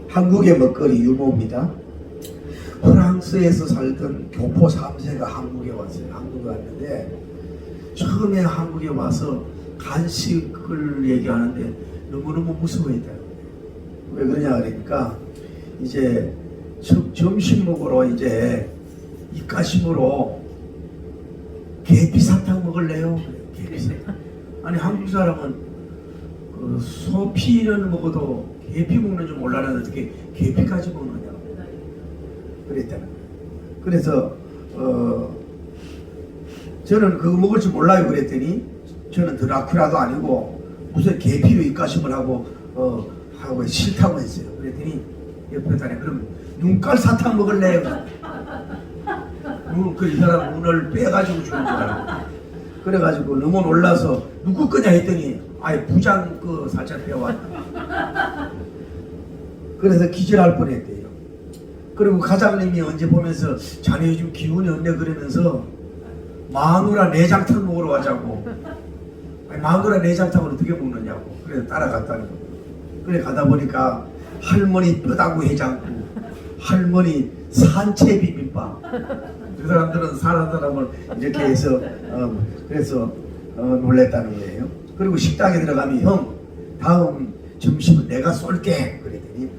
한국의 먹거리 유모입니다. 프랑스에서 살던 교포 3세가 한국에 왔어요. 한국에 왔는데 처음에 한국에 와서 간식을 얘기하는데 너무너무 무서워했다. 왜 그러냐 그러니까 이제 점심 먹으러 이제 입가심으로 계피사탕 먹을래요? 계피사탕. 아니 한국 사람은 그 소피는 먹어도 계피 먹는 줄 몰랐는데 어떻게 계피까지 먹느냐고 그랬다는 거예요. 그래서 저는 그거 먹을 줄 몰라요 그랬더니 저는 드라큘라도 아니고 무슨 계피로 입가심을 하고 싫다고 했어요. 그랬더니 옆에 다니 그럼 눈깔 사탕 먹을래요? 그 이 사람 눈을 빼가지고 주는 줄 알고 그래가지고 너무 놀라서 누구 거냐 했더니 아예 부장 그 살짝 빼왔다. 그래서 기절할 뻔했대요. 그리고 가장님이 언제 보면서 자네 요즘 기운이 없네 그러면서 마누라 내장탕 먹으러 가자고. 아니, 마누라 내장탕을 어떻게 먹느냐고. 그래서 따라갔다는 거예요. 그래 가다 보니까 할머니 뼈다구 해장국, 할머니 산채 비빔밥. 그 사람들은 사는 사람을 이렇게 해서 그래서 놀랬다는 거예요. 그리고 식당에 들어가면 형 다음 점심은 내가 쏠게 그랬더니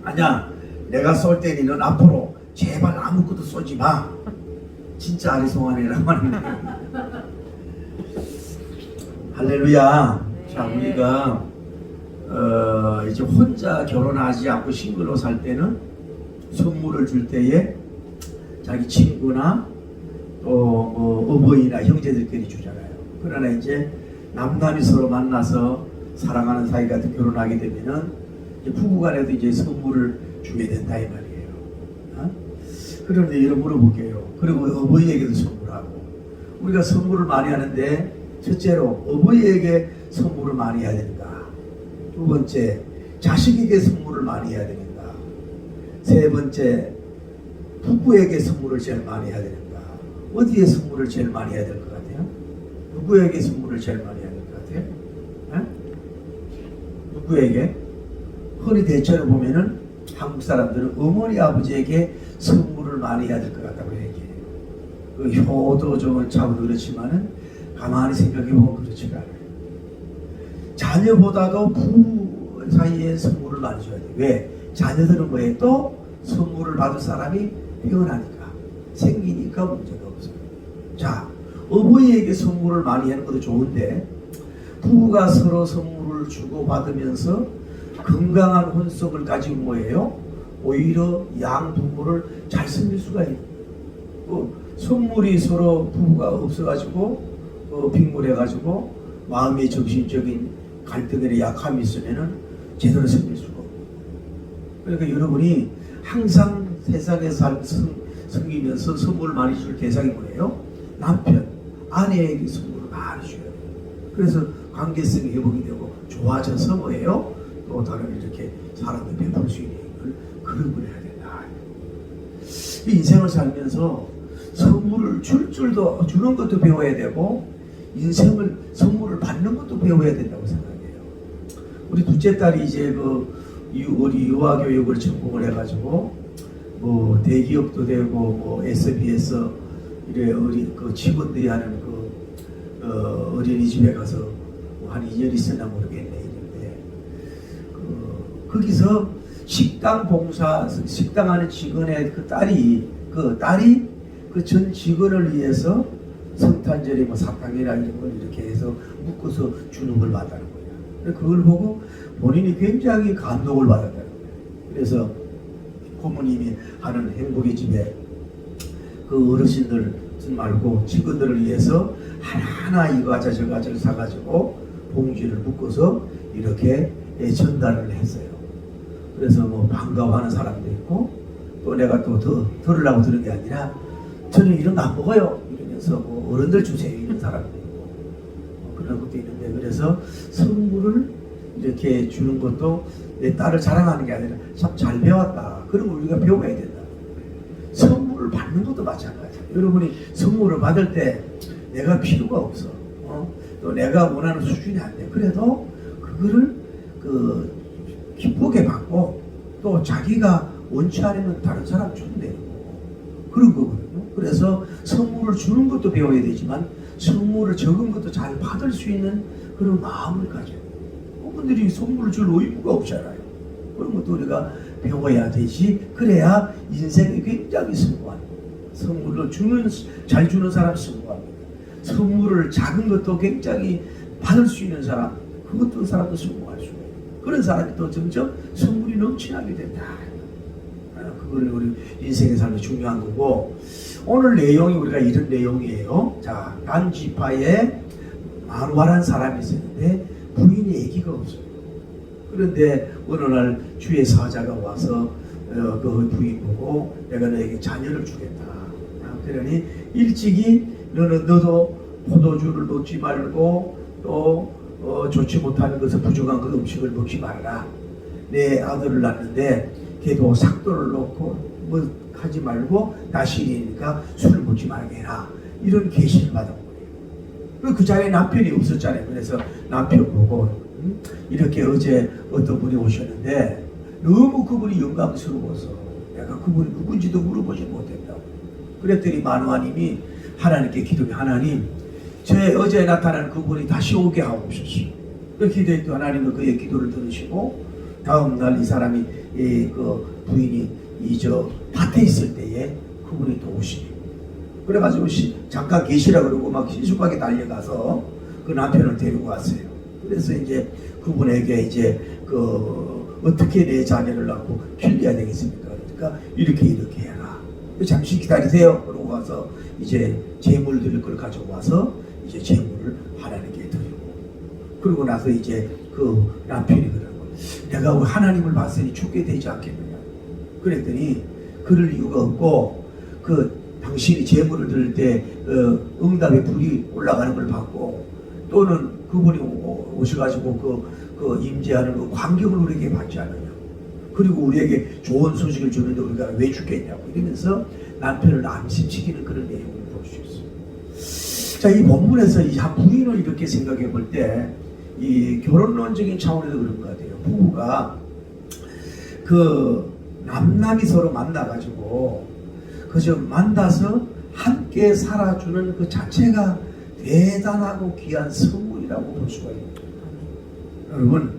아니야 내가 쏠 때니 넌 앞으로 제발 아무것도 쏘지 마. 진짜 아리송하네라고 하는 거예요. 할렐루야. 자 우리가 이제 혼자 결혼하지 않고 싱글로 살 때는 선물을 줄 때에 자기 친구나 또 어버이나 형제들끼리 주잖아요. 그러나 이제 남남이 서로 만나서 사랑하는 사이가 결혼하게 되면은 이제 부부간에도 이제 선물을 주게 된다 이 말이에요. 그런데 이런 물어볼게요. 그리고 어버이에게도 선물하고 우리가 선물을 많이 하는데 첫째로 어버이에게 선물을 많이 해야 되는가? 두 번째 자식에게 선물을 많이 해야 되는가? 세 번째 부부에게 선물을 제일 많이 해야 되는가? 어디에 선물을 제일 많이 해야 될 것 같아요? 누구에게 선물을 제일 많이 해야 될 것 같아요? 누구에게? 흔히 대체로 보면은 한국 사람들은 어머니 아버지에게 선물을 많이 해야 될 것 같다고 얘기해요. 그 효도 좀 차고도 그렇지만은 가만히 생각해보면 그렇지가 않아요. 자녀보다도 부부 사이에 선물을 많이 줘야 돼요. 왜? 자녀들은 뭐에 또 선물을 받을 사람이 태어나니까 생기니까 문제가 없어요. 자, 어버이에게 선물을 많이 하는 것도 좋은데 부부가 서로 선물을 주고 받으면서 건강한 혼성을 가지고 뭐예요? 오히려 양 부부를 잘 섬길 수가 있어요. 선물이 서로 부부가 없어가지고 빗물해가지고 마음의 정신적인 갈등에 약함이 있으면은 제대로 섬길 수가 없고. 그러니까 여러분이 항상 세상에서 섬기면서 선물을 많이 줄 대상이 뭐예요? 남편, 아내에게 선물을 많이 줘야 돼요. 그래서 관계성이 회복이 되고 좋아져서 뭐예요? 또 다른 이렇게 사람을 베풀 수 있는 그런 걸 해야 된다. 이 인생을 살면서 선물을 줄 줄도 주는 것도 배워야 되고 인생을 선물을 받는 것도 배워야 된다고 생각해요. 우리 둘째 딸이 이제 우리 유아교육을 전공을 해가지고 뭐 대기업도 되고 뭐 SBS 이래 그 직원들이 하는 어린이집에 가서 한 2년 있었나 모르겠네. 이런데 거기서 식당 하는 직원의 그 딸이 그 전 직원을 위해서 성탄절에 뭐 사탕이나 이런 걸 이렇게 해서 묶어서 주는 걸 받았다는 거예요. 그걸 보고 본인이 굉장히 감동을 받았다는 거예요. 그래서 고모님이 하는 행복의 집에 그 어르신들 말고 직원들을 위해서 하나하나 이거 가자 저거 가자 사가지고 봉지를 묶어서 이렇게 전달을 했어요. 그래서 뭐 반가워하는 사람도 있고 또 내가 또 들으려고 들은 게 아니라 저는 이런 거 안 먹어요 이러면서 뭐 어른들 주세요 이런 사람도 있고 그런 것도 있는데 그래서 선물을 이렇게 주는 것도 내 딸을 자랑하는 게 아니라 참 잘 배웠다. 그런 걸 우리가 배워야 된다. 선물을 받는 것도 마찬가지예요. 여러분이 선물을 받을 때 내가 필요가 없어. 또 내가 원하는 수준이 안 돼. 그래도 그거를 기쁘게 받고 또 또 자기가 원치 않으면 다른 사람 준대요. 그런 거거든요. 그래서 선물을 주는 것도 배워야 되지만 선물을 적은 것도 잘 받을 수 있는 그런 마음을 가져야 돼요. 그분들이 선물을 줄 의무가 없잖아요. 그런 것도 우리가 배워야 되지. 그래야 인생이 굉장히 성공합니다. 선물을 잘 주는 사람 성공합니다. 선물을 작은 것도 굉장히 받을 수 있는 사람, 그것도 사람도 성공할 수가 있어요. 그런 사람이 또 점점 선물이 넘쳐나게 된다. 그거는 우리 인생의 삶이 중요한 거고, 오늘 내용이 우리가 이런 내용이에요. 자, 단 지파에 마누아라는 사람이 있었는데 부인이 아기가 없어요. 그런데 어느 날 주의 사자가 와서 그 부인 보고 내가 너에게 자녀를 주겠다. 그러니 일찍이 너도 포도주를 놓지 말고 또 좋지 못하는 것을 부족한 그 음식을 먹지 말라. 내 아들을 낳는데 걔도 삭도를 놓고 뭐 하지 말고 나시리니까 술을 먹지 말게 해라. 이런 계시를 받은 거예요. 그 자리에 남편이 없었잖아요. 그래서 남편 보고 이렇게 어제 어떤 분이 오셨는데 너무 그분이 영광스러워서 내가 그분이 누군지도 물어보지 못했다고. 그랬더니 마누아님이 하나님께 기도해. 하나님, 제 어제 나타난 그분이 다시 오게 하옵소서. 그 기도했더니 하나님은 그의 기도를 들으시고 다음날 이 사람이 그 부인이 저 밭에 있을 때에 그분이 또 오시니. 그래가지고 잠깐 계시라 그러고 막 신속하게 달려가서 그 남편을 데리고 왔어요. 그래서 이제 그분에게 이제 어떻게 내 자녀를 낳고 길러야 되겠습니까? 그러니까 이렇게 해라. 잠시 기다리세요. 그러고 와서 이제 재물 드릴 걸 가지고 와서 이제 재물을 하나님께 드리고, 그러고 나서 이제 그 남편이 그러는 거예요. 내가 하나님을 봤으니 죽게 되지 않겠느냐. 그랬더니 그럴 이유가 없고, 당신이 재물을 드릴 때 응답의 불이 올라가는 걸 봤고, 또는 그분이 오셔가지고 그 임재하는 그 광경을 우리에게 받지 않느냐. 그리고 우리에게 좋은 소식을 주는데 우리가 왜 죽겠냐고 이러면서 남편을 암시시키는 그런 내용을 볼 수 있어요. 자, 이 본문에서 이 한 부인을 이렇게 생각해 볼 때 이 결혼론적인 차원에서 그런 것 같아요. 부부가 남남이 서로 만나가지고 그저 만나서 함께 살아주는 그 자체가 대단하고 귀한 선물이라고 볼 수가 있습니다. 여러분,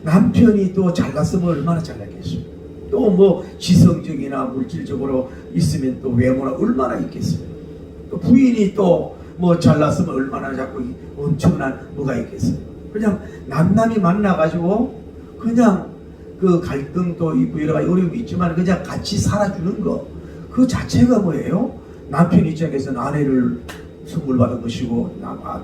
남편이 또 잘났으면 얼마나 잘났겠어요. 또 뭐 지성적이나 물질적으로 있으면 또 외모나 얼마나 있겠어요. 또 부인이 또 뭐 잘났으면 얼마나 자꾸 엄청난 뭐가 있겠어요. 그냥 남남이 만나가지고 그냥 그 갈등도 있고 여러 가지 어려움이 있지만 그냥 같이 살아주는 거, 그 자체가 뭐예요? 남편 입장에서는 아내를 선물 받은 것이고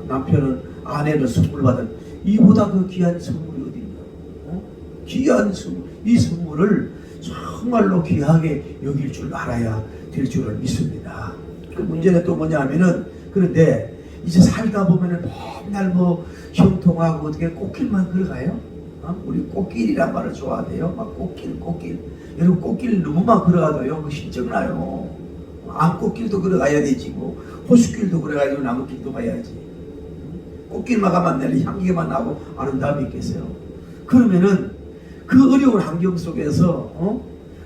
남편은 아내를 선물 받은, 이보다 더 귀한 선물이 어디 있나? 귀한 선물, 이 선물을 정말로 귀하게 여길 줄 알아야 될 줄을 믿습니다. 그 문제는 또 뭐냐 하면은, 그런데 이제 살다 보면은 맨날 뭐 형통하고 어떻게 꽃길만 걸어가요? 우리 꽃길이란 말을 좋아하대요. 막 꽃길. 여러분, 꽃길 너무만 걸어가도요, 힘적나요. 암꽃길도 걸어가야 되지, 뭐 호수길도 걸어가야지, 나무길도 가야지. 꽃길만 가면 내 향기만 나고 아름다움이 있겠어요. 그러면은 그 어려운 환경 속에서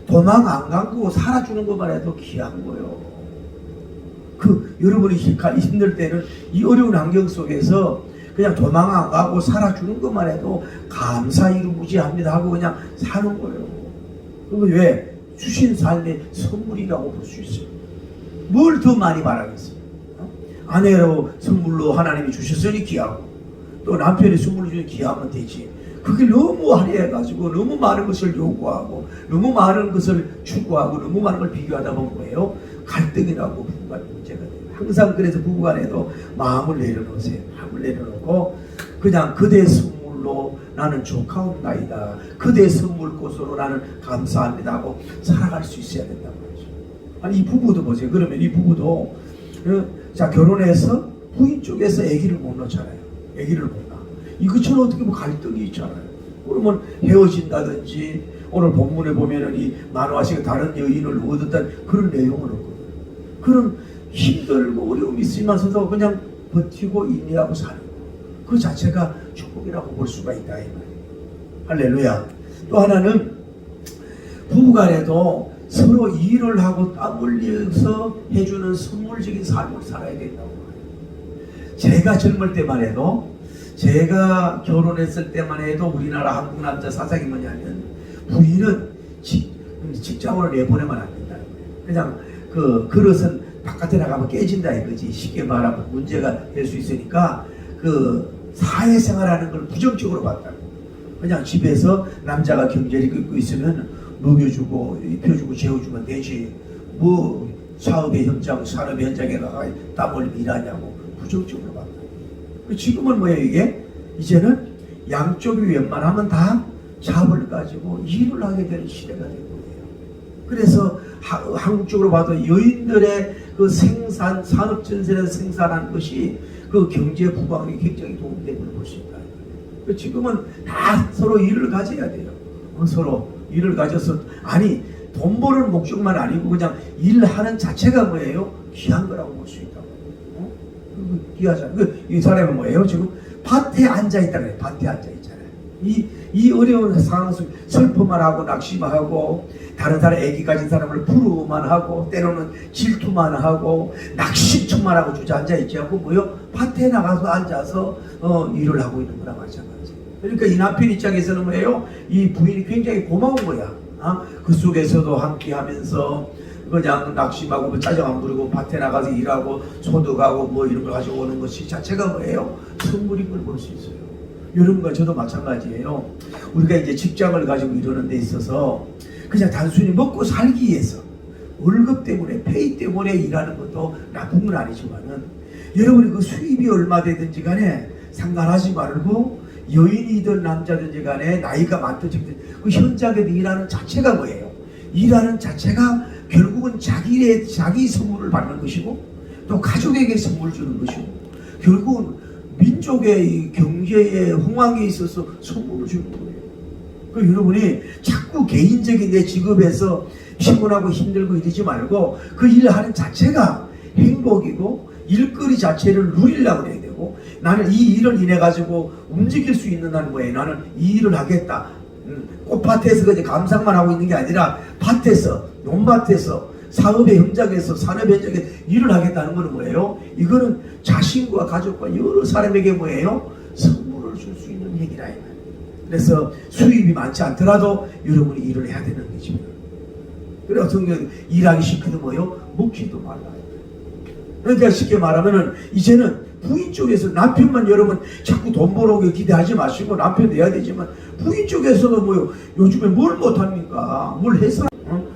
도망 안 가고 살아주는 것만 해도 귀한 거예요. 여러분이 힘들 때는 이 어려운 환경 속에서 그냥 도망 안 가고 살아주는 것만 해도 감사히 무지합니다 하고 그냥 사는 거예요. 그건 왜? 주신 삶의 선물이라고 볼 수 있어요. 뭘 더 많이 바라겠어요? 아내로 선물로 하나님이 주셨으니 귀하고, 또 남편이 선물로 주니 귀하면 되지. 그게 너무 화려해가지고 너무 많은 것을 요구하고 너무 많은 것을 추구하고 너무 많은 걸 비교하다 보면 뭐예요? 갈등이라고 부부간 문제가 돼요. 항상 그래서 부부간에도 마음을 내려놓으세요. 마음을 내려놓고 그냥 그대의 선물로 나는 족하옵나이다, 그대의 선물꽃으로 나는 감사합니다 하고 살아갈 수 있어야 된단 말이죠. 아니, 이 부부도 보세요. 그러면 이 부부도 자, 결혼해서 부인 쪽에서 아기를 못 낳잖아요. 아기를 못 낳아. 이것처럼 어떻게 뭐 갈등이 있잖아요. 그러면 헤어진다든지, 오늘 본문에 보면은 이 마누아씨가 다른 여인을 얻었다는 그런 내용은 없거든요. 그런 힘들고 어려움이 있으면서도 그냥 버티고 인내하고 사는 거, 그 자체가 축복이라고 볼 수가 있다 이 말이에요. 할렐루야. 또 하나는 부부간에도 서로 일을 하고 땀 흘려서 해주는 선물적인 삶을 살아야 된다고 해요. 제가 젊을 때만 해도, 제가 결혼했을 때만 해도 우리나라 한국 남자 사상이 뭐냐면 부인은 직장으로 내보내면 안 된다는 거예요. 그냥 그 그릇은 바깥에 나가면 깨진다 이거지. 쉽게 말하면 문제가 될 수 있으니까 그 사회생활하는 걸 부정적으로 봤다고. 그냥 집에서 남자가 경제를 끓고 있으면 먹여주고 입혀주고 재워주면 되지. 뭐 사업의 현장, 산업의 현장에 나가 땀 흘리며 일하냐고 부정적으로 봤다고. 지금은 뭐예요 이게? 이제는 양쪽이 웬만하면 다 잡을 가지고 일을 하게 되는 시대가 된 거예요. 그래서 한국적으로 봐도 여인들의 그 생산, 산업전선에서 생산하는 것이 그 경제 부강에 굉장히 도움되는 걸 볼 수 있다. 지금은 다 서로 일을 가져야 돼요. 서로 일을 가져서, 아니 돈 버는 목적만 아니고 그냥 일하는 자체가 뭐예요? 귀한 거라고 볼 수 있다고. 귀하잖아. 이 사람은 뭐예요? 지금 밭에 앉아 있다 그래. 밭에 앉아 있잖아요. 이 어려운 상황 속 슬퍼만 하고 낙심만 하고 다른 사람 애기 가진 사람을 부러워만 하고 때로는 질투만 하고 낙심충만 하고 주저앉아 있지 않고 뭐요? 밭에 나가서 앉아서 일을 하고 있는 거랑 마찬가지. 그러니까 이 남편 입장에서는 뭐예요? 이 부인이 굉장히 고마운 거야. 그 속에서도 함께 하면서 그냥 낙심하고 뭐 짜증 안 부리고 밭에 나가서 일하고 소득하고 뭐 이런 걸 가지고 오는 것이 자체가 뭐예요? 선물인 걸 볼 수 있어요. 여러분과 저도 마찬가지예요. 우리가 이제 직장을 가지고 이러는 데 있어서 그냥 단순히 먹고 살기 위해서 월급 때문에 페이 때문에 일하는 것도 나쁜 건 아니지만은 여러분이 그 수입이 얼마 되든지 간에 상관하지 말고 여인이든 남자든지 간에 나이가 많든 적든 그 현장에서 일하는 자체가 뭐예요? 일하는 자체가 결국은 자기 선물을 받는 것이고 또 가족에게 선물 주는 것이고 결국은 민족의 이 경제의 흥황에 있어서 선물을 주는 거예요. 그 여러분이 자꾸 개인적인 내 직업에서 피곤하고 힘들고 이러지 말고 그 일을 하는 자체가 행복이고 일거리 자체를 누리려고 해야 되고 나는 이 일을 인해 가지고 움직일 수 있는 나는 뭐예요? 나는 이 일을 하겠다. 꽃밭에서 그냥 감상만 하고 있는 게 아니라 밭에서 논밭에서 사업의 현장에서 산업 현장에 일을 하겠다는 것은 뭐예요? 이거는 자신과 가족과 여러 사람에게 뭐예요? 선물을 줄 수 있는 얘기라. 그래서 수입이 많지 않더라도 여러분이 일을 해야 되는 거죠. 그래서 성경 일하기 싫거든 뭐예요? 먹지도 말라. 그러니까 쉽게 말하면은 이제는 부인 쪽에서 남편만 여러분 자꾸 돈 벌어오게 기대하지 마시고 남편 내야 되지만 부인 쪽에서도 뭐요? 요즘에 뭘 못합니까? 뭘 해서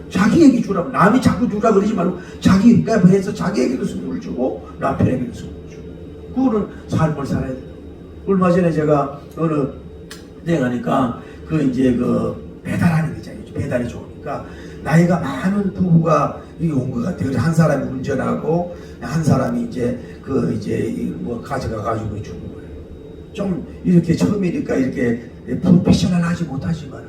자기에게 주라면 남이 자꾸 주라 그러지 말고 자기가 해서 자기에게도 선물 주고 남편에게도 선물 주고 그거는 삶을 살아야 돼요. 얼마 전에 제가 어느 데 가니까 그 이제 그 배달하는 게 있잖아요. 배달이 좋으니까 나이가 많은 부부가 온 것 같아요. 한 사람이 운전하고 한 사람이 이제 그 이제 뭐 가져가 가지고 주는 거예요. 좀 이렇게 처음이니까 이렇게 프로페셔널하지 못하지만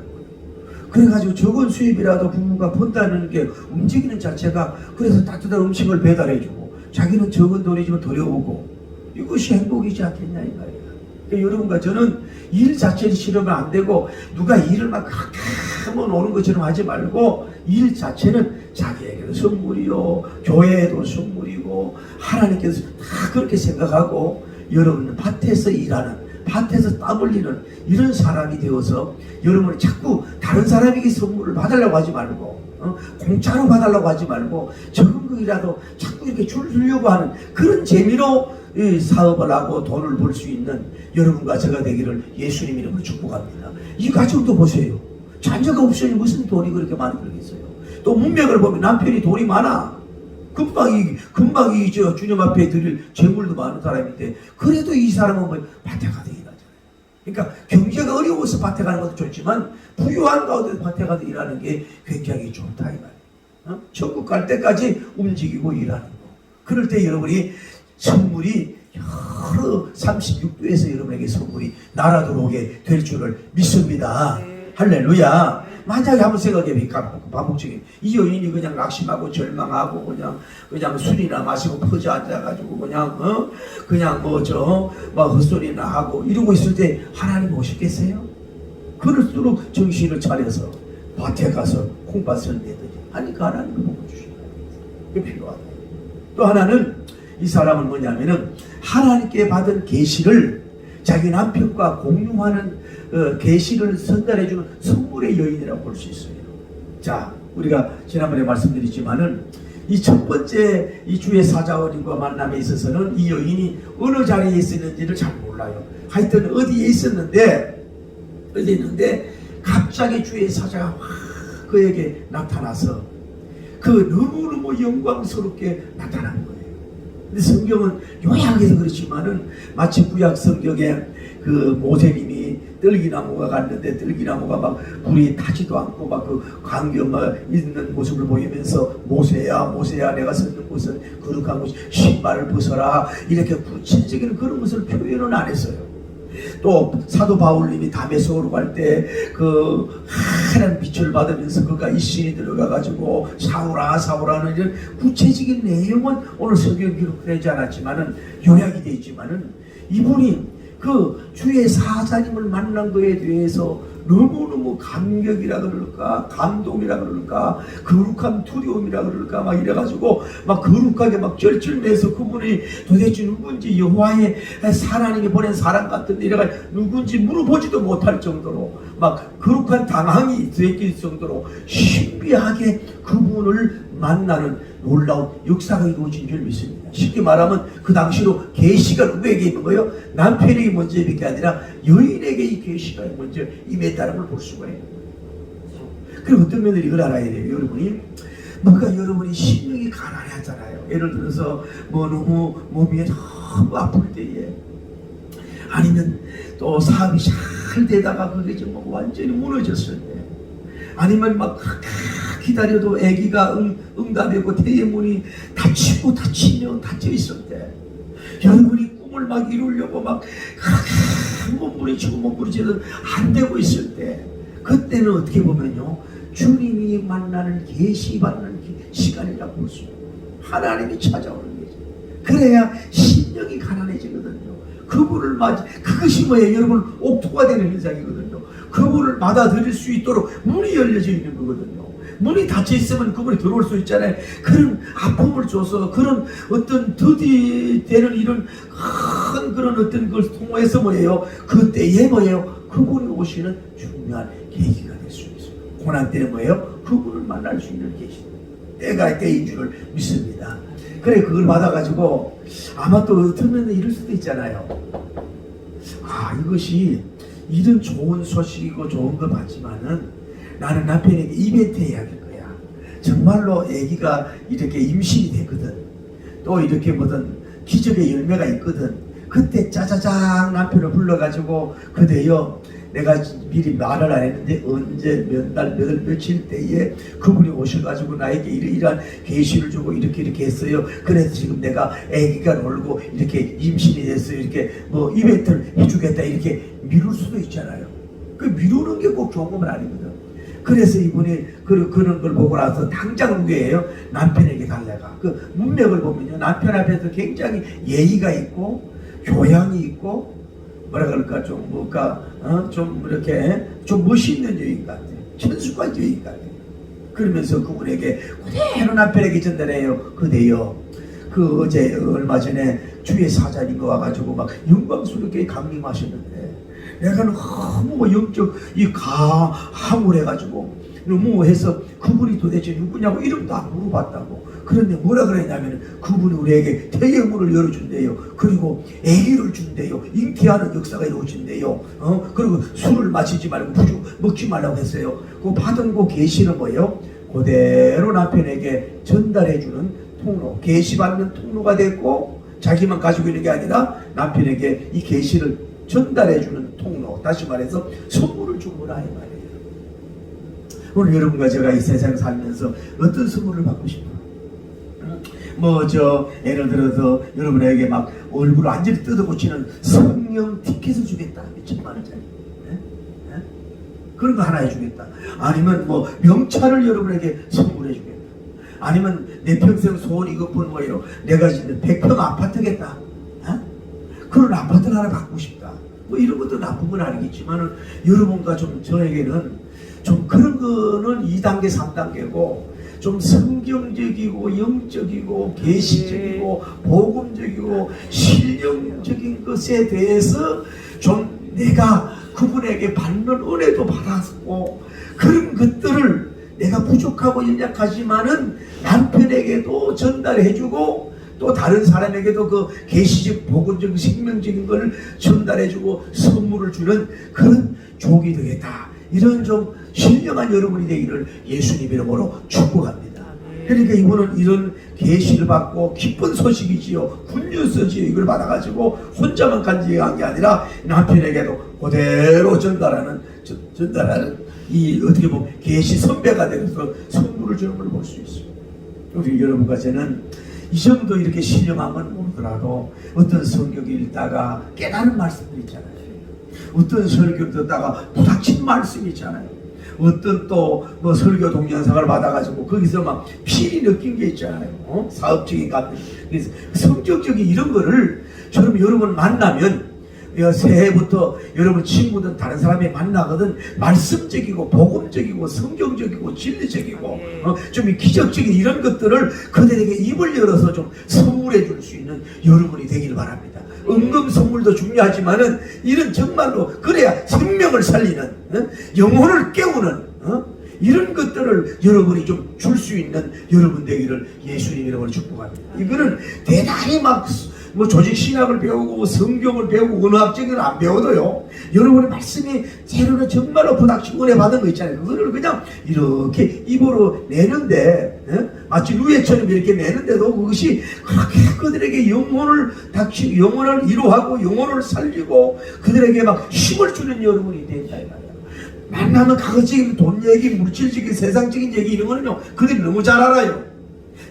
그래가지고 적은 수입이라도 부부가 번다는 게 움직이는 자체가 그래서 따뜻한 음식을 배달해주고 자기는 적은 돈이지만 들여오고 이것이 행복이지 않겠냐 이 말이야. 그러니까 여러분과 저는 일 자체를 싫으면 안 되고 누가 일을 막 그렇게 하면 오는 것처럼 하지 말고 일 자체는 자기에게도 선물이요 교회에도 선물이고 하나님께서 다 그렇게 생각하고 여러분은 밭에서 일하는 밭에서 땀 흘리는 이런 사람이 되어서 여러분이 자꾸 다른 사람에게 선물을 받으려고 하지 말고 공짜로 받으려고 하지 말고 적은 거이라도 자꾸 이렇게 주려고 하는 그런 재미로 이 사업을 하고 돈을 벌 수 있는 여러분과 제가 되기를 예수님 이름으로 축복합니다. 이 가정도 보세요. 자녀가 없으니 무슨 돈이 그렇게 많겠어요. 또 문맥을 보면 남편이 돈이 많아. 금방 이 주님 앞에 드릴 재물도 많은 사람인데 그래도 이 사람은 뭐 밭에 가도 일하잖아요. 그러니까 경제가 어려워서 밭에 가는 것도 좋지만 부유한 가운데 밭에 가도 일하는 게 굉장히 좋다 이 말이에요. 천국 갈 때까지 움직이고 일하는 거. 그럴 때 여러분이 선물이 여러 36도에서 여러분에게 선물이 날아 들어오게 될 줄을 믿습니다. 할렐루야. 만약에 한번 생각해보면 반복적인 이 여인이 그냥 낙심하고 절망하고 그냥 술이나 마시고 퍼져 앉아가지고 그냥 막 헛소리나 하고 이러고 있을 때 하나님 오셨겠어요? 그럴수록 정신을 차려서 밭에 가서 콩밭을 내더니 하니까 하나님을 보고 주신다. 그게 필요하다. 또 하나는 이 사람은 뭐냐면은 하나님께 받은 계시를 자기 남편과 공유하는 계시를 전달해주는 선물의 여인이라고 볼 수 있어요. 자, 우리가 지난번에 말씀드렸지만은 이 첫 번째 이 주의 사자원인과 만남에 있어서는 이 여인이 어느 자리에 있었는지를 잘 몰라요. 하여튼 어디에 있었는데 갑자기 주의 사자가 확 그에게 나타나서 그 너무너무 영광스럽게 나타난 거예요. 근데 성경은 요약해서 그렇지만은 마치 구약 성경에 그 모세님이 떨기나무가 갔는데 떨기나무가 막 불이 타지도 않고 막 그 광경에 있는 모습을 보이면서 모세야 모세야 내가 서 있는 곳은 거룩한 곳 신발을 벗어라 이렇게 구체적인 그런 것을 표현은 안 했어요. 또 사도 바울님이 다메섹으로 갈 때 그 하얀 빛을 받으면서 그가 이 신이 들어가 가지고 사울아 사울아는 이런 구체적인 내용은 오늘 성경 기록되지 않았지만은 요약이 되어 있지만은 이분이 그 주의 사자님을 만난 것에 대해서 너무너무 감격이라 그럴까 감동이라 그럴까 거룩한 두려움이라 그럴까 막 이래가지고 막 거룩하게 막 절절매서 그분이 도대체 누군지 여호와의 하나님이 보낸 사람 같은데 이래가 누군지 물어보지도 못할 정도로 막 거룩한 당황이 되길 정도로 신비하게 그분을 만나는 놀라운 역사가 이루어진 줄 믿습니다. 쉽게 말하면 그 당시로 계시가 누구에게 있는 거예요? 남편에게 먼저 있는 게 아니라 여인에게 이 계시가 먼저 임했다는 걸 볼 수가 있는 거예요. 그리고 어떤 면들이 이걸 알아야 돼요. 여러분이 뭔가 여러분이 심령이 가난하잖아요. 예를 들어서 뭐 너무 몸이 너무 아플 때에 아니면 또 사업이 잘 되다가 그게 좀 완전히 무너졌을 때 아니면 막 기다려도 아기가 응답이고 태의 문이 닫히면 닫혀 있을 때 여러분이 꿈을 막 이루려고 막 몸부림치도 안 되고 있을 때 그때는 어떻게 보면요 주님이 만나는 계시 받는 시간이라고 볼 수 있어요. 하나님이 찾아오는 거죠. 그래야 심령이 가난해지거든요. 그분을 그것이 뭐예요? 여러분 옥토가 되는 현상이거든요. 그분을 받아들일 수 있도록 문이 열려져 있는 거거든요. 문이 닫혀 있으면 그분이 들어올 수 있잖아요. 그런 아픔을 줘서 그런 어떤 더디 되는 이런 큰 그런 어떤 걸 통해서 뭐예요? 그때에 뭐예요? 그분이 오시는 중요한 계기가 될 수 있어요. 고난 때는 뭐예요? 그분을 만날 수 있는 계기. 때가 때인 줄을 믿습니다. 그래 그걸 받아가지고 아마 또 어떤 면에 이럴 수도 있잖아요. 아 이것이 이런 좋은 소식이고 좋은 거 맞지만은 나는 남편에게 이벤트 해야 될 거야. 정말로 아기가 이렇게 임신이 되거든. 또 이렇게 뭐든 기적의 열매가 있거든. 그때 짜자장 남편을 불러가지고 그대여 내가 미리 말을 안 했는데 언제 몇 날 몇 월 며칠 때에 그분이 오셔가지고 나에게 이러한 계시를 주고 이렇게 했어요. 그래서 지금 내가 아기가 놀고 이렇게 임신이 됐어요. 이렇게 뭐 이벤트를 해주겠다 이렇게 미룰 수도 있잖아요. 그 미루는 게 꼭 좋은 건 아니거든. 그래서 이분이 그런 걸 보고 나서 당장 누구예요? 남편에게 달려가. 그 문맥을 보면요. 남편 앞에서 굉장히 예의가 있고 교양이 있고 뭐라 그럴까 좀 뭔가 좀 이렇게 좀 멋있는 여인 같아. 천수관 여인 같아. 그러면서 그분에게 그대로 남편에게 전달해요. 그대요. 그 어제 얼마 전에 주의 사자님이 와가지고 막 영광스럽게 강림하셨는데 내가 너무 영적 이 함울해가지고 너무 해서 그분이 도대체 누구냐고 이름도 안 물어봤다고. 그런데 뭐라 그랬냐면 그분이 우리에게 태의 문을 열어준대요. 그리고 아기를 준대요. 잉태하는 역사가 이루어진대요. 그리고 술을 마시지 말고 먹지 말라고 했어요. 그 받은 그 계시는 뭐예요? 그대로 남편에게 전달해주는 통로, 계시받는 통로가 됐고 자기만 가지고 있는 게 아니라 남편에게 이 계시를 전달해주는 통로, 다시 말해서 선물을 준 거라 이 말이에요. 오늘 여러분과 제가 이 세상 살면서 어떤 선물을 받고 싶어요? 예를 들어서 여러분에게 막 얼굴을 완전히 뜯어고치는 성령 티켓을 주겠다. 몇천만 원짜리. 그런 거 하나 해주겠다. 아니면 명찰을 여러분에게 선물해 주겠다. 아니면 내 평생 소원 이것뿐 뭐예요? 내가 짓는 100평 아파트겠다. 그런 아파트를 하나 받고 싶다. 이런 것도 나쁜 건 아니겠지만은 여러분과 좀 저에게는 좀 그런 거는 2단계, 3단계고 좀 성경적이고 영적이고 계시적이고 복음적이고 실용적인 것에 대해서 좀 내가 그분에게 받는 은혜도 받았고 그런 것들을 내가 부족하고 연약하지만은 남편에게도 전달해주고 또 다른 사람에게도 그 계시적 복음적 생명적인 걸 전달해주고 선물을 주는 그런 족이 되겠다. 이런 좀 신령한 여러분이 되기를 예수님 이름으로 축복합니다. 그러니까 이분은 이런 계시를 받고 기쁜 소식이지요. 굿뉴스지요. 이걸 받아가지고 혼자만 간직한 게 아니라 남편에게도 그대로 전달하는 이 어떻게 보면 계시 선배가 되어서 선물을 주는 걸 볼 수 있어요. 우리 여러분과 저는 이 정도 이렇게 신령한 건 모르더라도 어떤 성경 읽다가 깨달은 말씀들 있잖아요. 어떤 설교 듣다가 부닥친 말씀 있잖아요. 어떤 또 뭐 설교 동영상을 받아가지고 거기서 막 필히 느낀 게 있잖아요. 사업적인 감정. 그래서 성격적인 이런 거를 저는 여러분 만나면 새해부터 여러분 친구든 다른 사람이 만나거든 말씀적이고 복음적이고 성경적이고 진리적이고 좀 기적적인 이런 것들을 그들에게 입을 열어서 좀 선물해 줄 수 있는 여러분이 되길 바랍니다. 은금 선물도 중요하지만은 이런 정말로 그래야 생명을 살리는 영혼을 깨우는 이런 것들을 여러분이 좀 줄 수 있는 여러분 되기를 예수님 이름으로 축복합니다. 이거는 대단히 막 뭐 조직 신학을 배우고 성경을 배우고 언어학적인 건 안 배워도요. 여러분의 말씀이 재료는 정말로 부닥치고 은혜 받은 거 있잖아요. 그거를 그냥 이렇게 입으로 내는데 마치 누에처럼 이렇게 내는데도 그것이 그렇게 그들에게 영혼을 이루하고 영혼을 살리고 그들에게 막 힘을 주는 여러분이 된다 이 말이야. 만나면 가급적인 돈 얘기, 물질적인 세상적인 얘기 이런 거는요 그들이 너무 잘 알아요.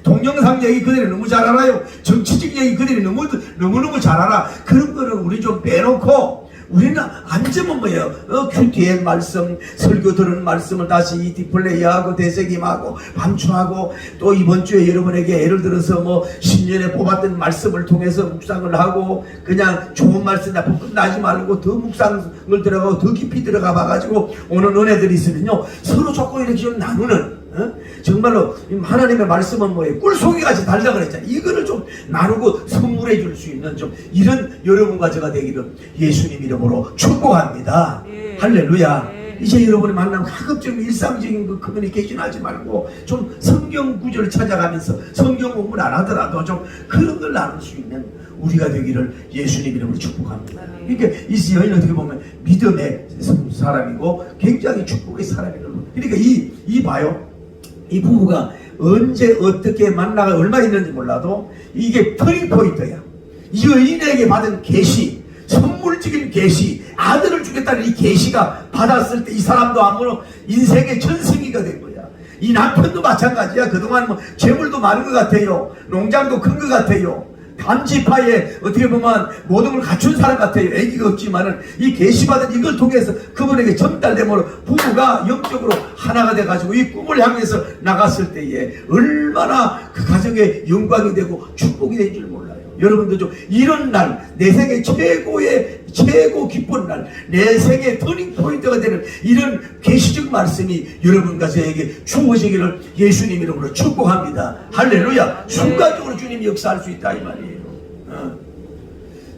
동영상 얘기 그들이 너무 잘 알아요. 정치적 얘기 그들이 너무너무 잘 알아. 그런 거는 우리 좀 빼놓고 우리는 앉으면 뭐예요? QTN 말씀, 설교 들은 말씀을 다시 이 디플레이하고 되새김하고 반추하고 또 이번 주에 여러분에게 예를 들어서 뭐 10년에 뽑았던 말씀을 통해서 묵상을 하고 그냥 좋은 말씀 나쁘 끝나지 말고 더 묵상을 들어가고 더 깊이 들어가 봐가지고 오는 은혜들이 있으면요 서로 조금 이렇게 좀 나누는 정말로 하나님의 말씀은 뭐예요? 꿀송이같이 달라 그랬잖아요. 이거를 좀 나누고 선물해 줄 수 있는 좀 이런 여러분과 제가 되기를 예수님 이름으로 축복합니다. 할렐루야. 이제 여러분이 만나면 가급적 일상적인 그 커뮤니케이션 하지 말고 좀 성경 구절을 찾아가면서 성경 공부를 안 하더라도 좀 그런 걸 나눌 수 있는 우리가 되기를 예수님 이름으로 축복합니다. 그러니까 이 여인은 어떻게 보면 믿음의 사람이고 굉장히 축복의 사람이거든요. 그러니까 이 봐요. 이 부부가 언제 어떻게 만나가 얼마 있는지 몰라도 이게 터닝 포인트야. 이 여인에게 받은 계시, 선물적인 계시, 아들을 주겠다는 이 계시가 받았을 때 이 사람도 아무런 인생의 전승이가 된 거야. 이 남편도 마찬가지야. 그동안 뭐 재물도 많은 것 같아요. 농장도 큰 것 같아요. 단지파에 어떻게 보면 모든 걸 갖춘 사람 같아요. 애기가 없지만은 이 계시받은 이걸 통해서 그분에게 전달됨으로 부부가 영적으로 하나가 돼가지고 이 꿈을 향해서 나갔을 때에 얼마나 그 가정의 영광이 되고 축복이 된 줄 몰라요. 여러분도 좀 이런 날, 내 생애 최고 기쁜 날, 내 생애 터닝 포인트가 되는 이런 계시적 말씀이 여러분과 저에게 주어지기를 예수님 이름으로 축복합니다. 할렐루야. 순간적으로 주님이 역사할 수 있다 이 말이에요.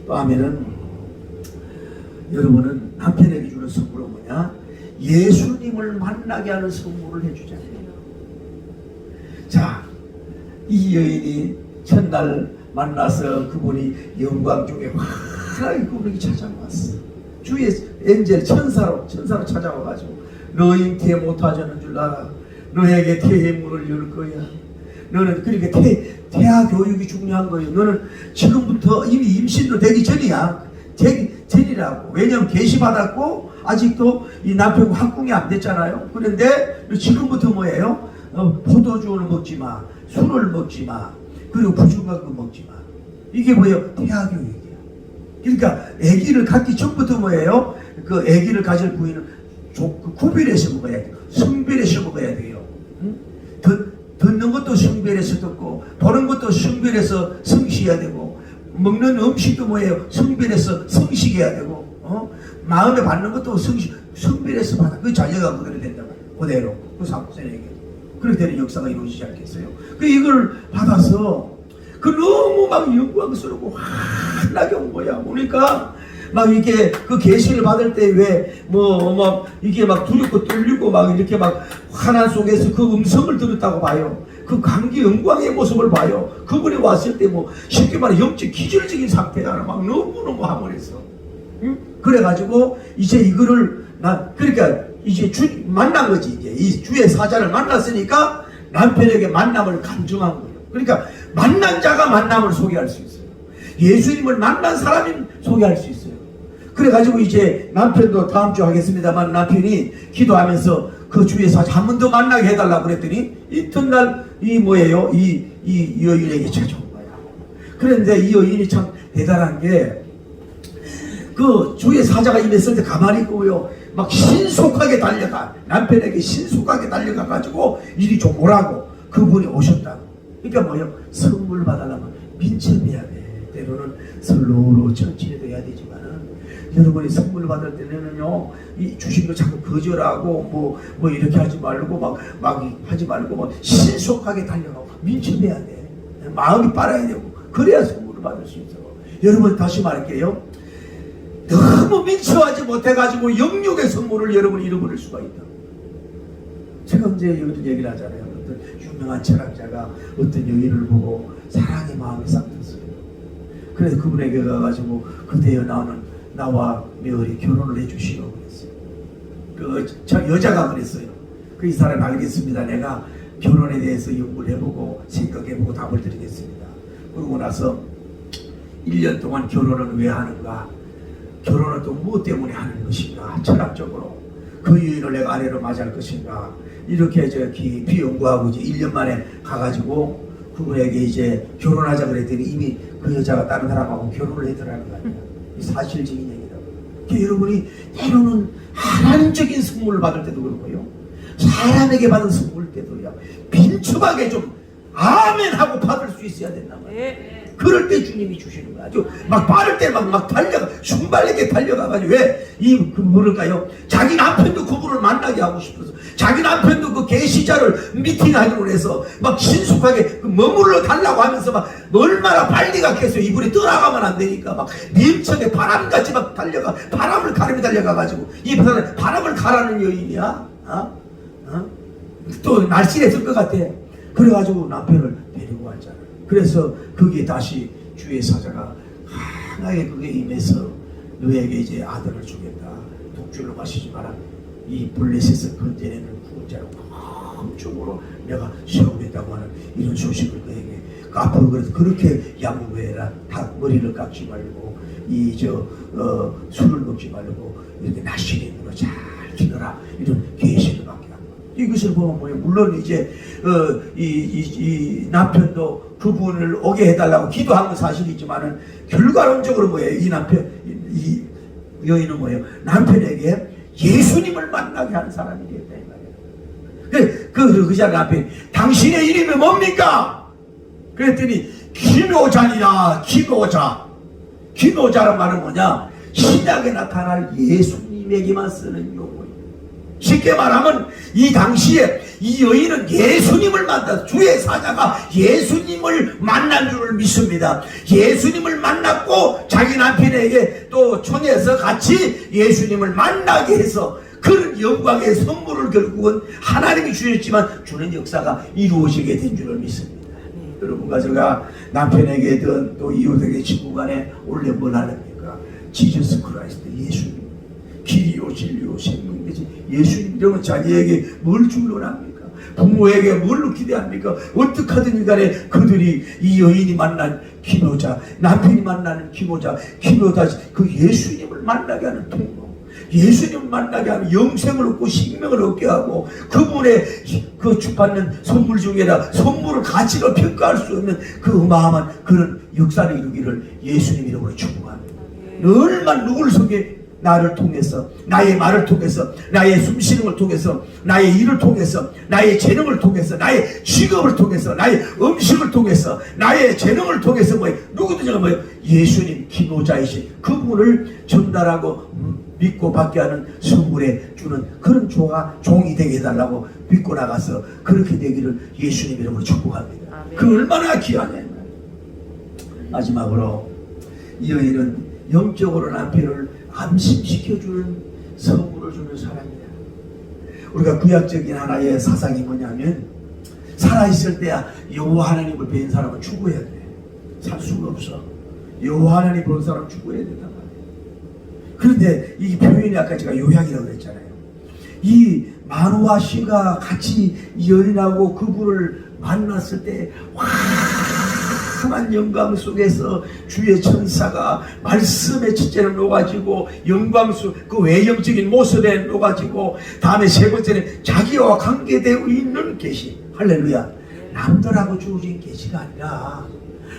또 하면은 여러분은 남편에게 주는 선물은 뭐냐? 예수님을 만나게 하는 선물을 해주잖아요. 자, 이 여인이 첫날 만나서 그분이 영광 중에 환하게 그분에게 찾아왔어. 주의 엔젤 천사로 찾아와가지고 너 잉태에 못하자는 줄 알아. 너에게 태의 문을 열 거야. 너는 그러니까 태아 교육이 중요한 거예요. 너는 지금부터 이미 임신도 되기 전이야. 되기 전이라고. 왜냐면 계시 받았고 아직도 이 남편과 합궁이 안 됐잖아요. 그런데 지금부터 뭐예요? 포도주를 먹지 마. 술을 먹지 마. 그리고 부정한 거 먹지 마. 이게 뭐예요? 태아 교육이야. 그러니까 아기를 갖기 전부터 뭐예요? 그 아기를 가질 부인은 구별해서 먹어야 돼요. 성별해서 먹어야 돼요. 응? 듣는 것도 성별해서 듣고 보는 것도 성별해서 성시해야 되고 먹는 음식도 뭐예요? 성별해서 성식해야 되고 마음에 받는 것도 성별해서 받아. 그게 자녀가 그대로 된단 말이에요. 그대로 그 사무선에게 그렇게 되는 역사가 이루어지지 않겠어요? 그 이걸 받아서 그 너무 막 영광스럽고 환하게 온 거야. 보니까 막 이게 그 계시를 받을 때 왜 뭐 막 이게 막 두렵고 떨리고 막 이렇게 막 환한 속에서 그 음성을 들었다고 봐요. 그 감기 영광의 모습을 봐요. 그분이 왔을 때 뭐 쉽게 말해 영적 기절적인 상태가 막 너무너무 황홀했어. 응? 그래가지고 이제 이거를 그러니까 이제 만난 거지. 이제 이 주의 사자를 만났으니까 남편에게 만남을 간증한 거예요. 그러니까 만난 자가 만남을 소개할 수 있어요. 예수님을 만난 사람이 소개할 수 있어요. 그래가지고 이제 남편도 다음 주 하겠습니다만 남편이 기도하면서 그 주의 사자 한 번 더 만나게 해달라고 그랬더니 이튿날 이 뭐예요? 이 여인에게 찾아온 거야. 그런데 이 여인이 참 대단한 게 그 주의 사자가 임했을 때 가만히 있고요. 막 신속하게 달려가. 남편에게 신속하게 달려가 가지고 이리 좀 오라고 그분이 오셨다고. 그러니까 뭐예요? 선물 받으려면 민첩해야 돼. 때로는 슬로우로 천천히 해야 되지만은 여러분이 선물 받을 때는요, 이 주신 거 자꾸 거절하고 뭐 이렇게 하지 말고 막 하지 말고 뭐 신속하게 달려가고 민첩해야 돼. 마음이 빨아야 되고 그래야 선물을 받을 수 있어. 여러분 다시 말할게요. 너무 민첩하지 못해가지고 영육의 선물을 여러분이 잃어버릴 수가 있다. 제가 언제 여기도 얘기를 하잖아요. 어떤 유명한 철학자가 어떤 여인을 보고 사랑의 마음이 싹 들었어요. 그래서 그분에게 가가지고 그대여 나와 메어리 결혼을 해주시오 그랬어요. 그 여자가 그랬어요. 그 이 사람 알겠습니다. 내가 결혼에 대해서 연구를 해보고 생각해보고 답을 드리겠습니다. 그러고 나서 1년 동안 결혼은 왜 하는가? 결혼은 또 무엇 때문에 하는 것인가? 철학적으로 그 여인을 내가 아내로 맞이할 것인가? 이렇게 깊이 연구하고 이제 1년 만에 가가지고 그분에게 이제 결혼하자 그랬더니 이미 그 여자가 다른 사람하고 결혼을 했더라는 거 아니야. 이 사실 증인 얘기다. 여러분이 때로는 하나님적인 선물을 받을 때도 그렇고요. 사람에게 받은 선물 때도요. 민첩하게 좀 아멘 하고 받을 수 있어야 된단 말이에요. 그럴 때 주님이 주시는 거야. 아주 막 빠를 때 막 달려가, 순발력에 달려가가지고 왜 그럴까요? 자기 남편도 그분을 만나게 하고 싶어서, 자기 남편도 그 계시자를 미팅하기로 해서 막 신속하게 머물러 달라고 하면서 막 얼마나 빨리 갔겠어요. 이분이 떠나가면 안 되니까 막 민첩에 바람같이 막 달려가, 바람을 가르며 달려가가지고 이 사람은 바람을 가라는 여인이야. 또 날씬했을 것 같아. 그래가지고 남편을 데리고 왔잖아. 그래서 거기에 다시 주의 사자가 강하게 그게 임해서 너에게 이제 아들을 주겠다. 독주를 마시지 마라. 이 블레셋을 건져내는 구원자로 큰 쪽으로 내가 세우겠다고 하는 이런 소식을 그에게 앞으로 그래서 그렇게 양보해라. 다 머리를 깎지 말고 술을 먹지 말고 이렇게 날씬히 있는 거 잘 지켜라. 이런 계시를 받게 합니다. 이것을 보면 뭐예요? 물론 이제 이 남편도 그분을 오게 해달라고 기도한 건 사실이지만은 결과론적으로 뭐예요? 이 여인은 뭐예요? 남편에게 예수님을 만나게 하는 사람이 되었다 이 말이에요. 그러자 남편이 당신의 이름이 뭡니까? 그랬더니 기묘자니라. 기묘자란 말은 뭐냐? 신약에 나타날 예수님에게만 쓰는 용어예요. 쉽게 말하면 이 당시에 이 여인은 예수님을 만났어. 주의 사자가 예수님을 만난 줄을 믿습니다. 예수님을 만났고 자기 남편에게 또 청해서 같이 예수님을 만나게 해서 그런 영광의 선물을 결국은 하나님이 주셨지만 주는 역사가 이루어지게 된 줄을 믿습니다. 여러분과 제가 남편에게든 또 이웃에게 친구 간에 원래 뭘 하렵니까? 지저스 크라이스트 예수님, 길이요 진리요 생명이지. 예수님이라면 자기에게 뭘 주문합니까? 부모에게 뭘로 기대합니까? 어떻게 하든 간에 그들이 이 여인이 만난 기묘자, 남편이 만나는 기묘자 그 예수님을 만나게 하는 통로, 예수님을 만나게 하는 영생을 얻고 생명을 얻게 하고 그분의 그 주받는 선물 중에다 선물을 가치를 평가할 수 없는 그 어마어마한 그런 역사를 이루기를 예수님 이름으로 축복합니다. 얼마나 누굴 속에 나를 통해서, 나의 말을 통해서, 나의 숨쉬는 걸 통해서, 나의 일을 통해서, 나의 재능을 통해서, 나의 직업을 통해서, 나의 음식을 통해서, 나의 재능을 통해서 누구든지가 예수님 기노자이신 그분을 전달하고 믿고 받게 하는 선물에 주는 그런 종이 되게 해달라고 믿고 나가서 그렇게 되기를 예수님 이름으로 축복합니다. 아멘. 그 얼마나 귀하냐. 마지막으로 이 여인은 영적으로 남편을 안심시켜주는 선물을 주는 사람이야. 우리가 구약적인 하나의 사상이 뭐냐면 살아있을 때야 여호와 하나님을 뵌 사람은 죽어야 돼. 살 수가 없어. 여호와 하나님 본 사람은 죽어야 된단 말이야. 그런데 이 표현이 아까 제가 요약이라고 그랬잖아요. 이 마누아 씨가 같이 이 여인하고 그분을 만났을 때 환한 영광 속에서 주의 천사가 말씀의 첫째는 녹아지고 영광 속 그 외형적인 모습에 녹아지고 다음에 세 번째는 자기와 관계되어 있는 계시. 할렐루야. 남들하고 주어진 계시가 아니라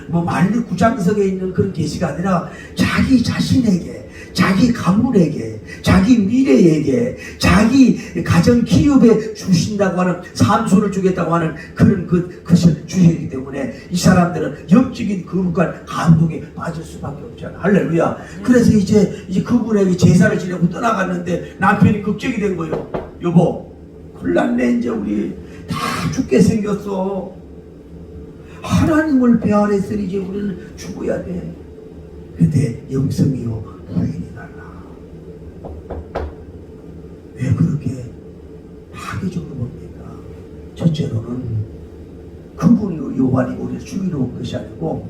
만리 구장석에 있는 그런 계시가 아니라 자기 자신에게, 자기 가문에게, 자기 미래에게, 자기 가정 기업에 주신다고 하는 산소를 주겠다고 하는 그런 것을 주시기 때문에 이 사람들은 영적인 거룩한 감동에 빠질 수밖에 없잖아. 할렐루야. 그래서 이제 그분에게 제사를 지내고 떠나갔는데 남편이 걱정이 된 거예요. 여보, 큰일 났네. 이제 우리 다 죽게 생겼어. 하나님을 배아랬으니 이제 우리는 죽어야 돼. 근데 영성이요 부인이 달라. 왜 그렇게 파괴적으로 봅니까? 첫째로는 그분이 요한이 우리를 죽이러 온 것이 아니고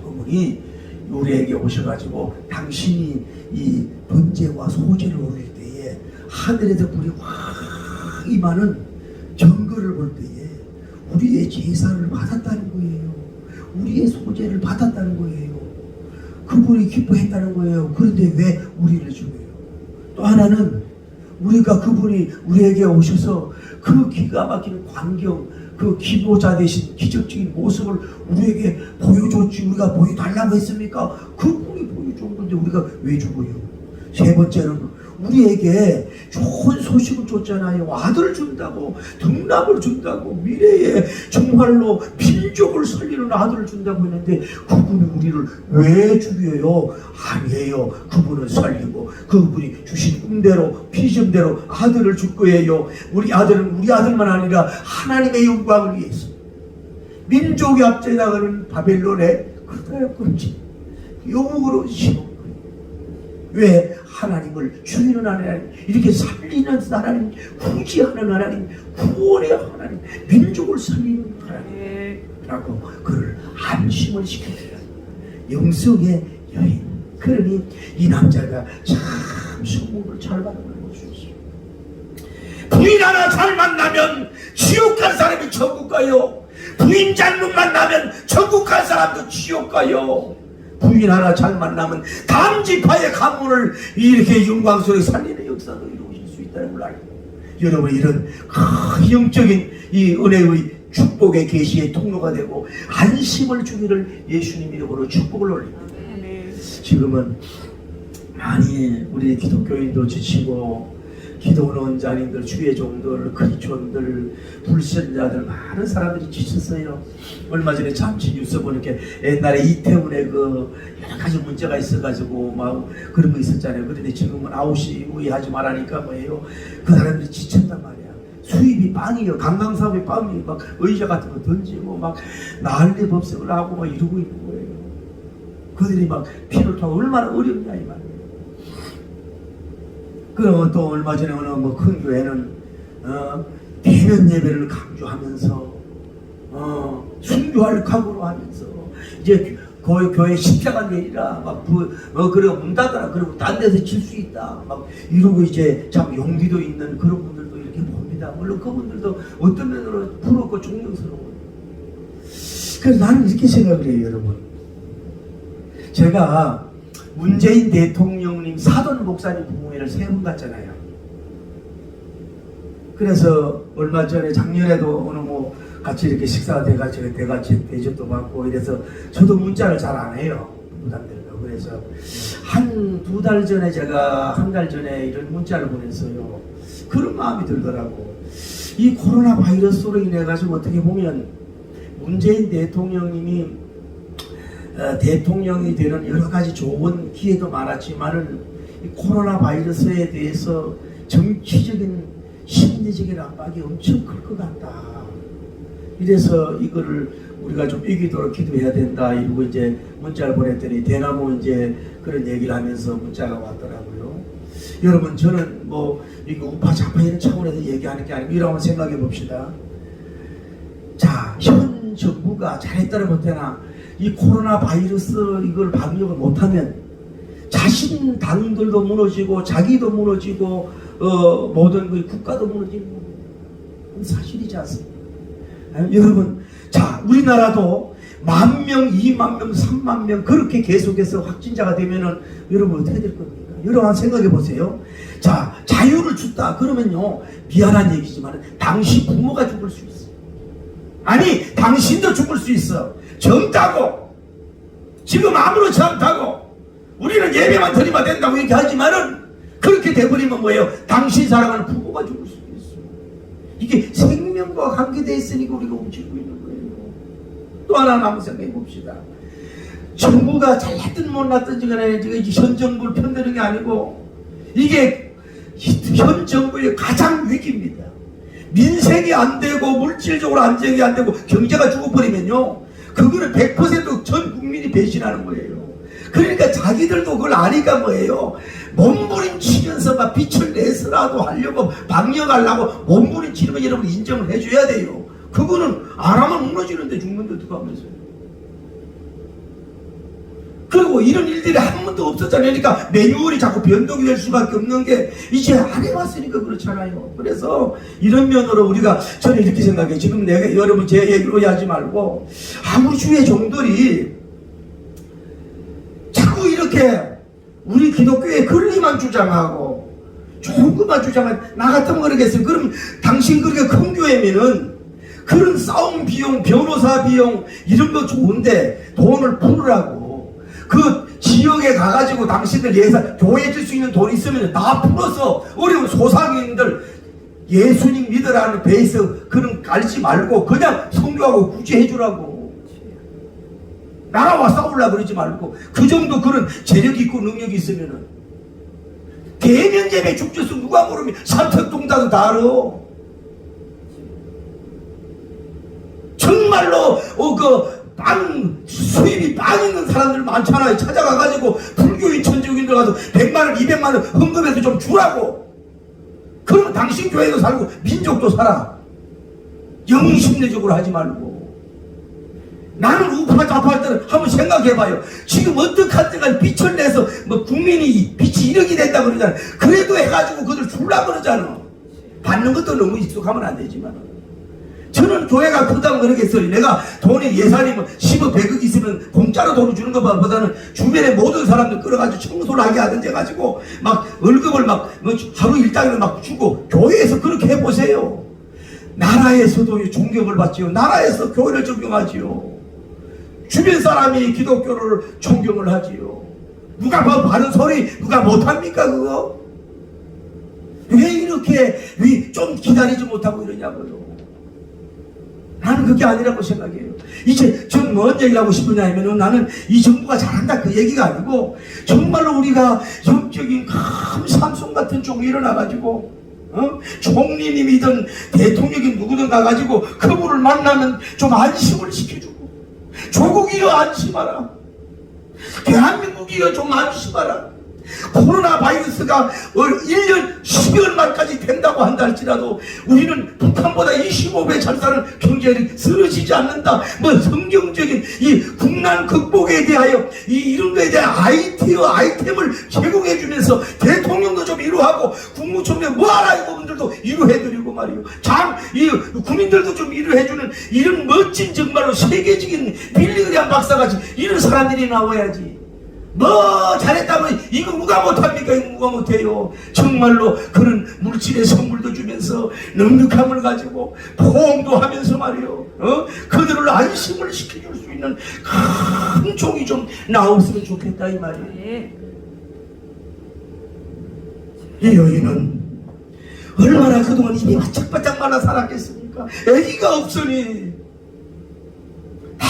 그분이 우리에게 오셔가지고 당신이 이 번제와 소제를 올릴 때에 하늘에서 불이 확 임하는 경거를 볼 때에 우리의 제사를 받았다는 거예요. 우리의 소제를 받았다는 거예요. 그분이 기뻐했다는 거예요. 그런데 왜 우리를 죽여요? 또 하나는 우리가 그분이 우리에게 오셔서 그 기가 막히는 광경, 그 기도자 되신 기적적인 모습을 우리에게 보여줬지. 우리가 보여달라고 했습니까? 그분이 보여준 건데 우리가 왜 죽어요? 세 번째는 우리에게 좋은 소식을 줬잖아요. 아들을 준다고, 등남을 준다고, 미래에 정말로 민족을 살리는 아들을 준다고 했는데 그분이 우리를 왜 죽여요? 아니에요. 그분은 살리고 그분이 주신 꿈대로 비전대로 아들을 줄 거예요. 우리 아들은 우리 아들만 아니라 하나님의 영광을 위해서 민족이 앞에 나가는 바벨론의 그다였건지 영웅으로 심어. 왜? 하나님을 죽이는 하나님, 이렇게 살리는 하나님, 구지하는 하나님, 구원의 하나님, 민족을 살리는 하나님이라고 그를 안심을 시켜줘요. 영성의 여인. 그러니 이 남자가 참 성공을 잘 받는 것이었어요. 부인 하나 잘 만나면 지옥 간 사람이 천국 가요. 부인 잘못 만나면 천국 간 사람도 지옥 가요. 부인 하나 잘 만나면 다음 지파의 가문을 이렇게 영광스럽게 살리는 역사도 이루어질 수 있다는 걸 알고, 여러분 이런 영적인 이 은혜의 축복의 계시의 통로가 되고 안심을 주기를 예수님 이름으로 축복을 올립니다. 지금은 많이 우리 기독교인도 지치고 기도원 자님들, 주의 종들, 크리스천들, 불신자들 많은 사람들이 지쳤어요. 얼마 전에 잠시 뉴스 보니까 옛날에 이태원에 그 여러 가지 문제가 있어가지고 막 그런 거 있었잖아요. 그런데 지금은 9시 이후에 하지 말라니까 뭐예요? 그 사람들이 지쳤단 말이야. 수입이 빵이요. 관광사업이 빵이 막 의자 같은 거 던지고 막 난리 법석을 하고 막 이러고 있는 거예요. 그들이 막 피를 토하고 얼마나 어렵냐 이 말이에요. 그리고 또 얼마 전에 어느 큰 교회는 대면 예배를 강조하면서 순교할 각오로 하면서 이제 거의 교회 십자가 내리라 막 그리고 문 닫아라 그리고 딴 데서 질 수 있다 막 이러고 이제 참 용기도 있는 그런 분들도 이렇게 봅니다. 물론 그분들도 어떤 면으로 부럽고 존경스러워요. 그래서 나는 이렇게 생각을 해요, 여러분. 제가 문재인 대통령님 사돈 목사님 부모회를 3번 갔잖아요. 그래서 얼마 전에 작년에도 어느 같이 이렇게 식사가 돼가지고 대접도 받고 이래서 저도 문자를 잘 안 해요. 부담될까 그래서 한 두 달 전에 제가 한 달 전에 이런 문자를 보냈어요. 그런 마음이 들더라고. 이 코로나 바이러스로 인해 가지고 어떻게 보면 문재인 대통령님이 대통령이 되는 여러 가지 좋은 기회도 많았지만은 이 코로나 바이러스에 대해서 정치적인 심리적인 압박이 엄청 클 것 같다. 이래서 이거를 우리가 좀 이기도록 기도해야 된다. 이러고 이제 문자를 보냈더니 대나무 이제 그런 얘기를 하면서 문자가 왔더라고요. 여러분, 저는 뭐 이거 우파 좌파 이런 차원에서 얘기하는 게 아니고 이라고 생각해 봅시다. 자, 현 정부가 잘했다나 못하나 이 코로나 바이러스 이걸 방역을 못하면 자신 당들도 무너지고 자기도 무너지고 모든 그 국가도 무너지는 건 사실이지 않습니까? 여러분, 자, 우리나라도 10,000명, 20,000명, 30,000명 그렇게 계속해서 확진자가 되면은 여러분 어떻게 될 겁니까? 여러분 생각해 보세요. 자, 자유를 줬다 그러면요, 미안한 얘기지만 당신 부모가 죽을 수 있어. 아니, 당신도 죽을 수 있어. 젊다고 지금 아무렇지 않다고 우리는 예배만 드리면 된다고 이렇게 하지만은 그렇게 돼버리면 뭐예요? 당신 사랑하는 부모가 죽을 수 있어. 이게 생명과 관계되어 있으니까 우리가 움직이고 있는 거예요. 또 하나 한번 생각해 봅시다. 정부가 잘났든 못났든 간에 현 정부를 편드는 게 아니고 이게 현 정부의 가장 위기입니다. 민생이 안 되고 물질적으로 안정이 안 되고 경제가 죽어버리면요, 그거는 100% 전 국민이 배신하는 거예요. 그러니까 자기들도 그걸 아니까 뭐예요? 몸부림치면서 막 빛을 내서라도 하려고 방역하려고 몸부림치는 여러분 인정을 해줘야 돼요. 그거는 안 하면 무너지는데 죽는데 어떡하면서요. 그리고 이런 일들이 한 번도 없었잖아요. 그러니까 매뉴얼이 자꾸 변동이 될 수밖에 없는 게 이제 안 해봤으니까 그렇잖아요. 그래서 이런 면으로 우리가 저는 이렇게 생각해요. 지금 내가 여러분 제 얘기를 오해하지 말고 아무리 주의 종들이 자꾸 이렇게 우리 기독교의 권리만 주장하고 좋은 것만 주장하고 나 같으면 그러겠어요. 그럼 당신 그렇게 큰 교회면은 그런 싸움 비용, 변호사 비용 이런 거 좋은데 돈을 풀으라고. 그 지역에 가가지고 당신들 예산 교회 줄 수 있는 돈 있으면 다 풀어서 어려운 소상인들 예수님 믿으라는 베이스 그런 깔지 말고 그냥 성교하고 구제해 주라고. 나라와 싸우려고 그러지 말고 그 정도 그런 재력 있고 능력이 있으면은 대면 예배 축제수 누가 모르면 삼척동자도 다 알아. 정말로 수입이 빵 있는 사람들 많잖아요. 찾아가가지고 불교인 천주교인들 가서 100만원 200만원 헌금해서 좀 주라고. 그러면 당신 교회도 살고 민족도 살아. 영심내적으로 하지 말고. 나는 우파 좌파 할 때는 한번 생각해봐요. 지금 어떡할 때가 빛을 내서 뭐 국민이 빛이 1억이 된다 그러잖아. 그래도 해가지고 그들 주려고 그러잖아. 받는 것도 너무 익숙하면 안 되지만. 저는 교회가 크다고 그러겠어요. 내가 돈이 예산이 뭐 10억 100억 있으면 공짜로 돈을 주는 것보다는 주변에 모든 사람들 끌어가지고 청소를 하게 하든지 해가지고 막 월급을 막 하루 일당을 막 주고 교회에서 그렇게 해보세요. 나라에서도 존경을 받지요. 나라에서 교회를 존경하지요. 주변 사람이 기독교를 존경을 하지요. 누가 뭐 바른 소리 누가 못합니까 그거? 왜 이렇게 좀 기다리지 못하고 이러냐고요. 나는 그게 아니라고 생각해요. 이제 전 뭔 얘기를 하고 싶으냐면은 나는 이 정부가 잘한다 그 얘기가 아니고 정말로 우리가 영적인 큰 삼손 같은 종이 일어나가지고 총리님이든 대통령이 누구든 가가지고 그분을 만나면 좀 안심을 시켜주고 조국이여 안심하라. 대한민국이여 좀 안심하라. 코로나 바이러스가 1년 12월 말까지 된다고 한다 할지라도 우리는 북한보다 25배 잘 사는 경제력이 쓰러지지 않는다. 뭐 성경적인 이 국난 극복에 대하여 이런 거에 대한 아이템을 제공해 주면서 대통령도 좀 이루하고 국무총리 뭐하라 이분들도 이루해드리고 말이요. 이 국민들도 좀 이루해주는 이런 멋진 정말로 세계적인 빌리그리안 박사같이 이런 사람들이 나와야지. 뭐 잘했다면 이거 누가 못합니까? 이거 누가 못해요? 정말로 그런 물질의 선물도 주면서 넉넉함을 가지고 포옹도 하면서 말이요. 그들을 안심을 시켜줄 수 있는 큰 종이 좀 나왔으면 좋겠다 이 말이에요. 이 여인은 얼마나 그동안 입이 바짝바짝 말라 살았겠습니까? 아기가 없으니, 다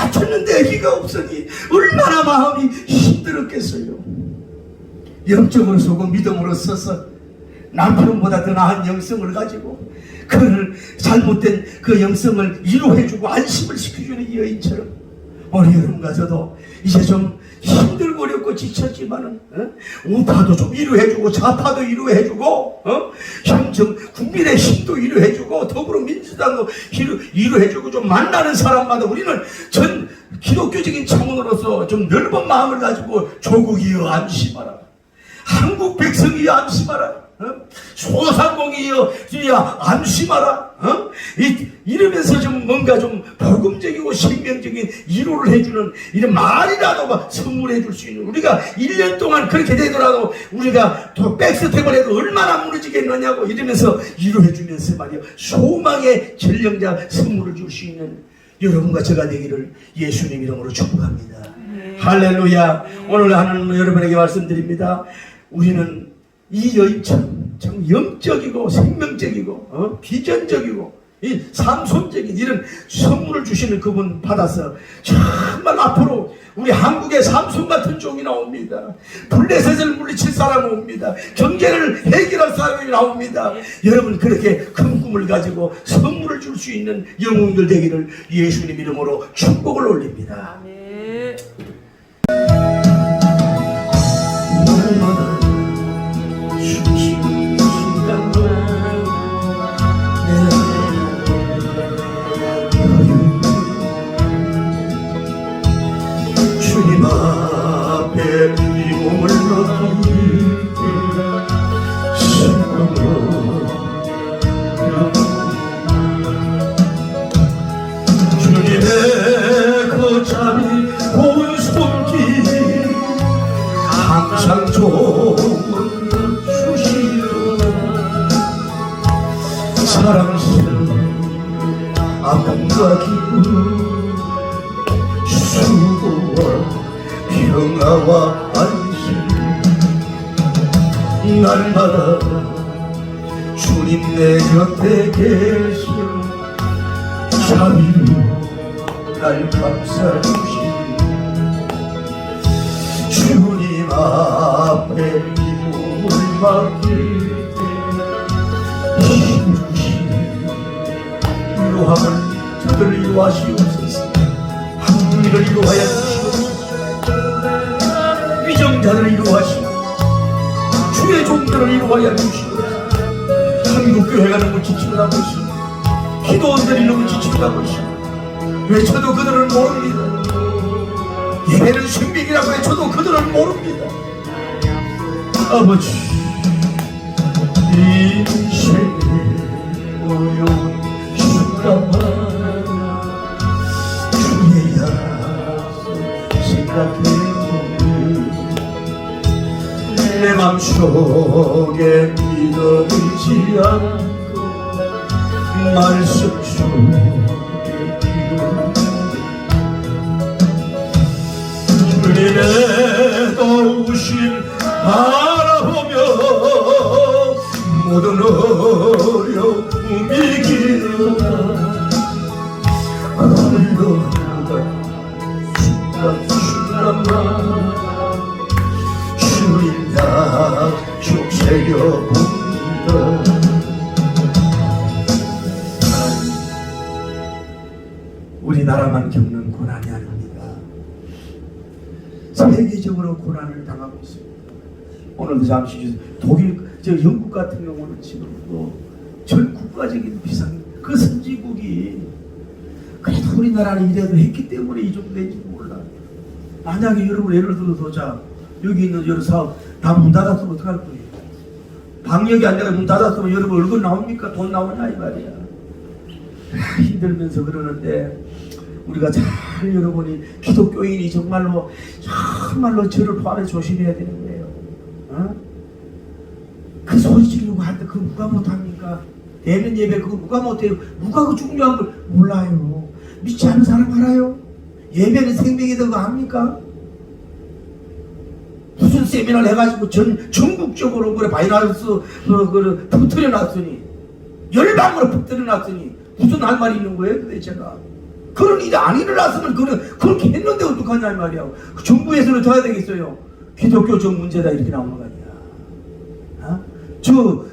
갖췄는데 아기가 없으니 얼마나 마음이 힘들었겠어요. 영적으로 서고 믿음으로 서서 남편보다 더 나은 영성을 가지고 그를 잘못된 그 영성을 위로해주고 안심을 시켜주는 이 여인처럼 우리 여러분과 저도 이제 좀 힘들고 어렵고 지쳤지만은 우파도 좀 위로해주고 좌파도 위로해주고 좀 국민의 힘도 위로해주고 더불어민주당도 위로해주고 좀 만나는 사람마다 우리는 전 기독교적인 차원으로서 좀 넓은 마음을 가지고 조국이여 안심하라, 한국 백성이여 안심하라, 소상공이여 안심하라, 이러면서 좀 뭔가 좀 복음적이고 생명적인 위로를 해주는 이런 말이라도 선물해 줄 수 있는, 우리가 1년 동안 그렇게 되더라도 우리가 또 백스텝을 해도 얼마나 무너지겠느냐고 이러면서 위로해 주면서 말이야 소망의 전령자 선물을 줄 수 있는 여러분과 제가 되기를 예수님 이름으로 축복합니다. 할렐루야. 오늘 하나님 여러분에게 말씀드립니다. 우리는 이 여인처럼 참 영적이고 생명적이고 비전적이고 이 삼손적인 이런 선물을 주시는 그분 받아서 정말 앞으로 우리 한국에 삼손 같은 종이 나옵니다. 블레셋을 물리칠 사람이 옵니다. 경제를 해결할 사람이 나옵니다. 여러분 그렇게 큰 꿈을 가지고 선물을 줄 수 있는 영웅들 되기를 예수님 이름으로 축복을 올립니다. 아멘. 주님 앞에 이 몸을 맡길 때 주님의 거잡이 고운 손길 항상 좋은 주시도다. 사랑스러운 아픔과 기쁨 수고와 평화와 안심 날마다 주님 내 곁에 계셔 자비로 날 감싸주시. 주님 앞에 이 몸을 맡길 때 힘주시 위로함을 저들을 위로하시옵소서. 한국민을 위로하여 주시옵소서. 위정자들을 위로하시고 주의 종들을 위로하여 주시옵소서. 한국교회가 너무 지치고 있습니다. 기도원들이 너무 지치고 있습니다. 외쳐도 그들은 모릅니다. 예배는 생명이라고 외쳐도 그들은 모릅니다. 아버지 인생의 어려운 순간마다 주의 약속 생각해보면 내 맘속에 믿어지지 않고 말씀 속에 기도 주님의 도우심 바라보며 모든 어려움이 기도다. 순간순간마다 주님 약속 새겨봅니다. 우리나라만 겪는 고난이 아닙니다. 세계적으로 고난을 당하고 있습니다. 오늘도 잠시 영국 같은 경우는 지금 전 국가적인 비상 그 선진국이 그래도 우리나라는 이래도 했기 때문에 이 정도 된지 몰라. 만약에 여러분 예를 들어서 자 여기 있는 여러 사업 다 문 닫았으면 어떡할 거예요? 방역이 안 되고 문 닫았으면 여러분 얼굴 나옵니까? 돈 나오냐 이 말이야. 힘들면서 그러는데 우리가 잘 여러분이 기독교인이 정말로 저를 포함해 조심해야 되는 거예요. 그 소리 지르고 할 때 그거 누가 못합니까? 대면 예배 그거 누가 못해요? 누가 그 중요한 걸 몰라요. 믿지 않는 사람 알아요? 예배는 생명이 되고 합니까? 무슨 세미나를 해가지고 전국적으로 그래 바이러스 퍼뜨려 놨으니 열방으로 퍼뜨려 놨으니 무슨 할 말이 있는 거예요 도대체가? 그런 일이 안 일어났으면 그렇게 했는데 어떡하냐 이 말이야. 그 정부에서는 더 해야 되겠어요. 기독교 적 문제다 이렇게 나오는 거 아니야. 어? 저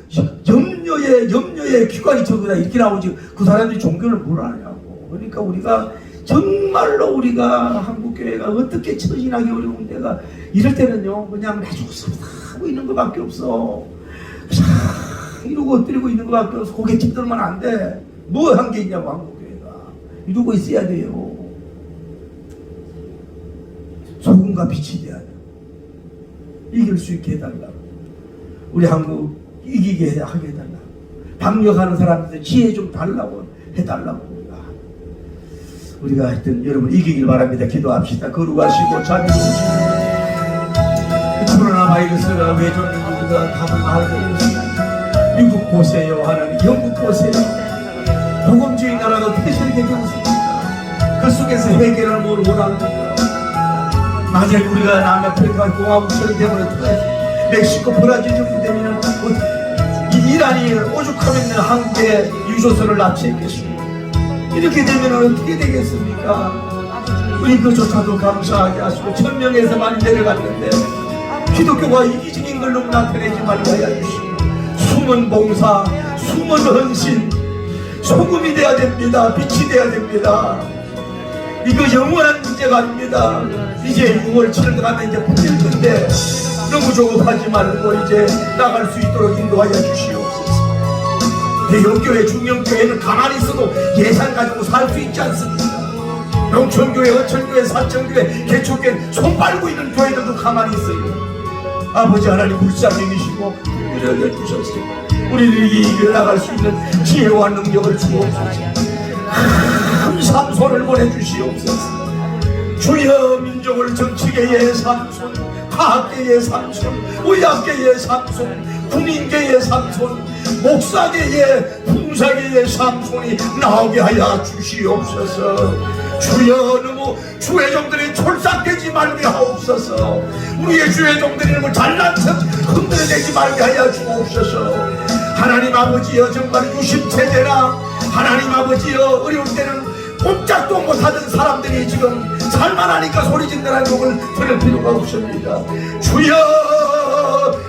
염려의 기관이 저거다 이렇게 나오지. 그 사람들이 종교를 뭘 아냐고. 그러니까 우리가 정말로 우리가 한국교회가 어떻게 처신하기 어려운 데가 이럴 때는요 그냥 나주고 하고 있는 것밖에 없어. 이러고 엎드리고 있는 것밖에 없어. 고개 짚들면 안 돼. 뭐 한 게 있냐고 한국교회가. 이러고 있어야 돼요. 소금과 빛이 돼야 돼. 이길 수 있게 해달라고. 우리 한국 이기게 하게 해달라고. 방역하는 사람들 지혜 좀 달라고 해달라고. 우리가 하여튼 여러분 이기길 바랍니다. 기도합시다. 거룩하시고 자비로우시고 코로나 바이러스가 외전국가 답을 알고 있습니다. 미국 보세요 하나님, 영국 보세요. 복음주의 나라가 어떻게 저렇게 되었습니까? 그 속에서 해결을 뭘 원합니까? 만약 우리가 남아프리카 공화국처럼 되면 어떡하지? 멕시코 브라질 정도 되면 이란이 오죽하면 한국에 유조선을 납치했겠습니까? 이렇게 되면 어떻게 되겠습니까? 우리 그조차도 감사하게 하시고 1000명에서 많이 내려갔는데 기독교가 이기적인 걸로 나타내지 말고 해주시고 숨은 봉사, 숨은 헌신, 소금이 돼야 됩니다. 빛이 돼야 됩니다. 이거 영원한 문제가 아닙니다. 이제 6월 7일 가면 이제 풀릴 건데 너무 조급하지 말고 이제 나갈 수 있도록 인도하여 주시옵소서. 대형교회, 중형교회는 가만히 있어도 예산 가지고 살 수 있지 않습니까? 농촌교회, 어촌교회, 사천교회, 개초교회 손 빨고 있는 교회들도 가만히 있어요. 아버지 하나님 불쌍히 계시고 은혜를 주셨어요. 우리들이 이겨 나갈 수 있는 지혜와 능력을 주옵소서. 큰 삼손을 보내주시옵소서. 주여 민족을 정치계의 삼손, 과학계의 삼손, 의학계의 삼손, 군인계의 삼손, 목사계의 풍사계의 삼손이 나오게 하여 주시옵소서. 주여 너무 주의 종들이 촐싹되지 말게 하옵소서. 우리의 주의 종들이 너무 잘난 척 흔들어대지 말게 하여 주옵소서. 하나님 아버지여 정말 유심체제나 하나님 아버지여 어려울 때는 꼼짝도 못하던 사람들이 지금 살만하니까 소리진다는 곡을 들을 필요가 없습니다. 주여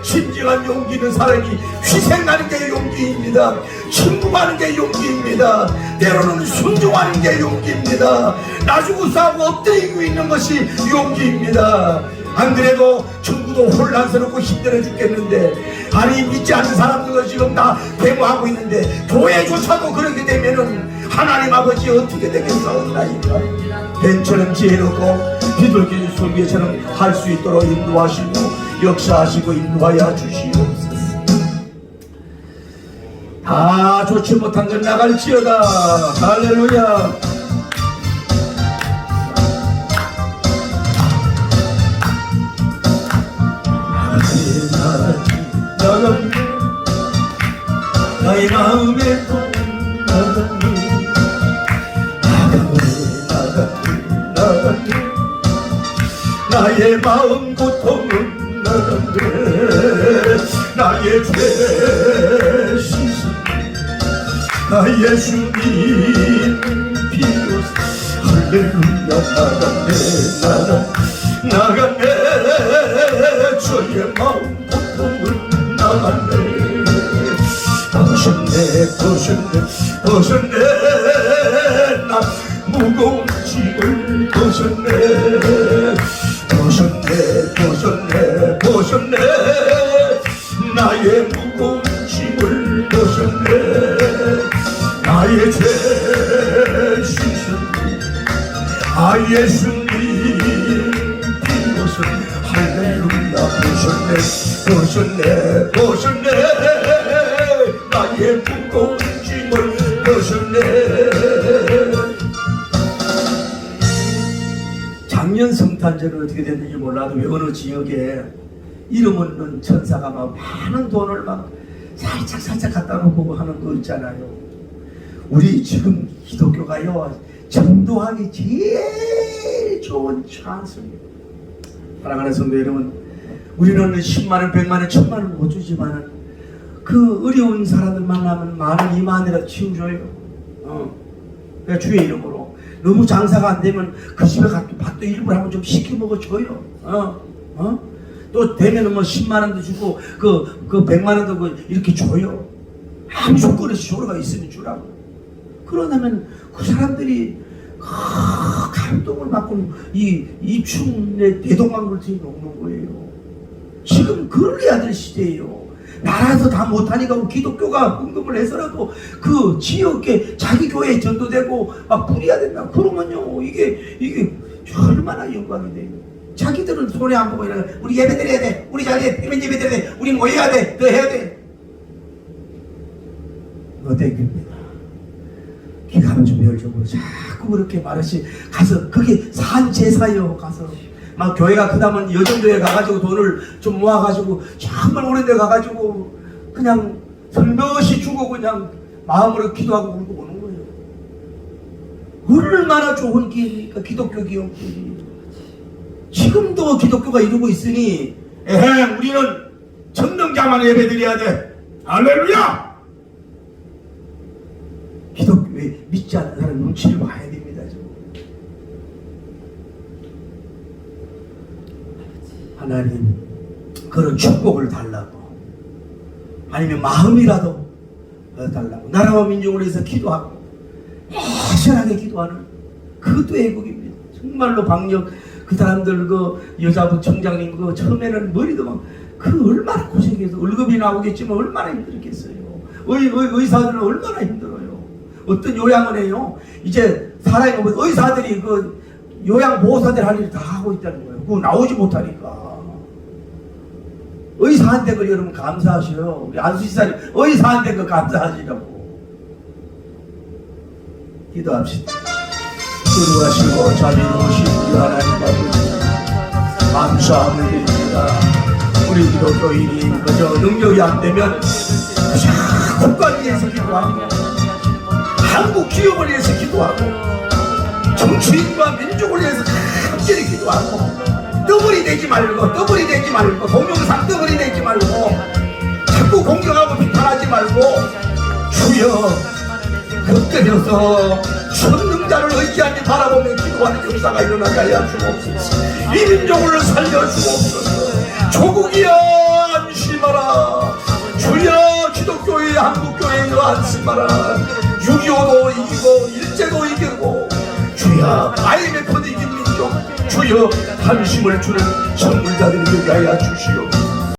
신중한 용기는 사람이 희생하는 게 용기입니다. 신궁하는 게 용기입니다. 때로는 순종하는 게 용기입니다. 나주고 싸우고 엎드리고 있는 것이 용기입니다. 안 그래도 정부도 혼란스럽고 힘들어 죽겠는데 아니 믿지 않는 사람들도 지금 다 데모하고 있는데 교회조차도 그렇게 되면은 하나님 아버지 어떻게 되겠사옵나이까. 벤처럼 지혜롭고 비둘기 솔개처럼 할 수 있도록 인도하시고 역사하시고 인도하여 주시옵소서. 다 좋지 못한 건 나갈지어다. 할렐루야. 나의 마음에 나의 마음 고통은 나간대. 나의 죄 씻음 나 예수님 비로소 할렐루야. 나간대 저의 마음 고통은 나간대. 벗었네 나 무거운 짐을 벗었네 나의 무거운 짐을 벗었네. 나의 죄 씻은 예수님 비로소 할렐루야. 벗었네 나의 무거운 짐을 벗었네. 작년 성탄절은 어떻게 됐는지 몰라도 어느 지역에 이름 없는 천사가 막 많은 돈을 막 살짝 갖다 놓고 하는 거 있잖아요. 우리 지금 기독교가요 전도하기 제일 좋은 찬스입니다. 사랑하는 성도 여러분, 우리는 10만원, 100만원, 1000만원 못 주지만은 그 어려운 사람들 만나면 만원, 2만원이라도 치워줘요. 그러니까 주의 이름으로. 너무 장사가 안 되면 그 집에 가서 밥도 일부러 한번 좀 시켜 먹어줘요. 또 되면은 뭐 10만원도 주고 그 100만원도 이렇게 줘요. 아무 조건 없이 조로가 있으면 주라고. 그러다면 그 사람들이 감동을 받고 이 입춘에 대동강물들이 녹는 거예요. 지금 그래야 될 시대예요. 나라에서 다 못하니까 기독교가 헌금을 해서라도 그 지역에 자기 교회에 전도되고 막 뿌려야 된다. 그러면요 이게 얼마나 영광이 돼요. 자기들은 손해 안 보고 이러면 우리 예배 드려야 돼, 우리 자리에 대면 예배 드려야 돼, 우리 모여야 돼, 더 해야 돼. 어떻게입니다. 기가 막히게 열정으로 자꾸 그렇게 말하시 가서 그게 산제사요. 가서 막 교회가 그다음은 여정도에 가가지고 돈을 좀 모아가지고 정말 오랜 데 가가지고 그냥 설며시 주고 그냥 마음으로 기도하고 울고 오는 거예요. 얼마나 좋은 기회입니까? 기독교 기업들이. 지금도 기독교가 이루고 있으니 우리는 전능자만 예배드려야 돼. 할렐루야! 기독교에 믿지 않는 사람 눈치를 봐야 됩니다. 지금. 하나님 그런 축복을 달라고, 아니면 마음이라도 달라고, 나라와 민족을 위해서 기도하고 확실하게 기도하는 그것도 애국입니다. 정말로 방역 그 사람들 그 여자부 청장님 그 처음에는 머리도 막 그 얼마나 고생해서 월급이 나오겠지만 얼마나 힘들겠어요. 의사들은 얼마나 힘들어요. 어떤 요양을 해요. 이제 살아있는 의사들이 그 요양보호사들 할 일 다 하고 있다는 거예요. 그거 나오지 못하니까. 의사한테 그 여러분 감사하셔요. 우리 안수지사님 의사한테 그 감사하시라고. 기도합시다. 기도하시고 자비로우신 우리 하나님 아버지 감사함을 드립니다. 우리 기독교인이 그저 능력이 안 되면 국가를 위해서 기도하고 한국 기업을 위해서 기도하고 정치인과 민족을 위해서 함께 기도하고 떠벌이 되지 말고 동영상 떠벌이 되지 말고 자꾸 공격하고 비판하지 말고 주여 곁들여서 천능자를 의지하니 바라보며 기도하는 역사가 일어나게 하여 주옵소서. 이 민족을 살려주옵소서. 조국이여 안심하라. 주여 기독교의 한국교회에 안심하라. 6.25도 이기고 일제도 이기고 주여 IMF도 이긴 민족 주여 한심을 주는 선물자들이 되게 하여 주시옵소서.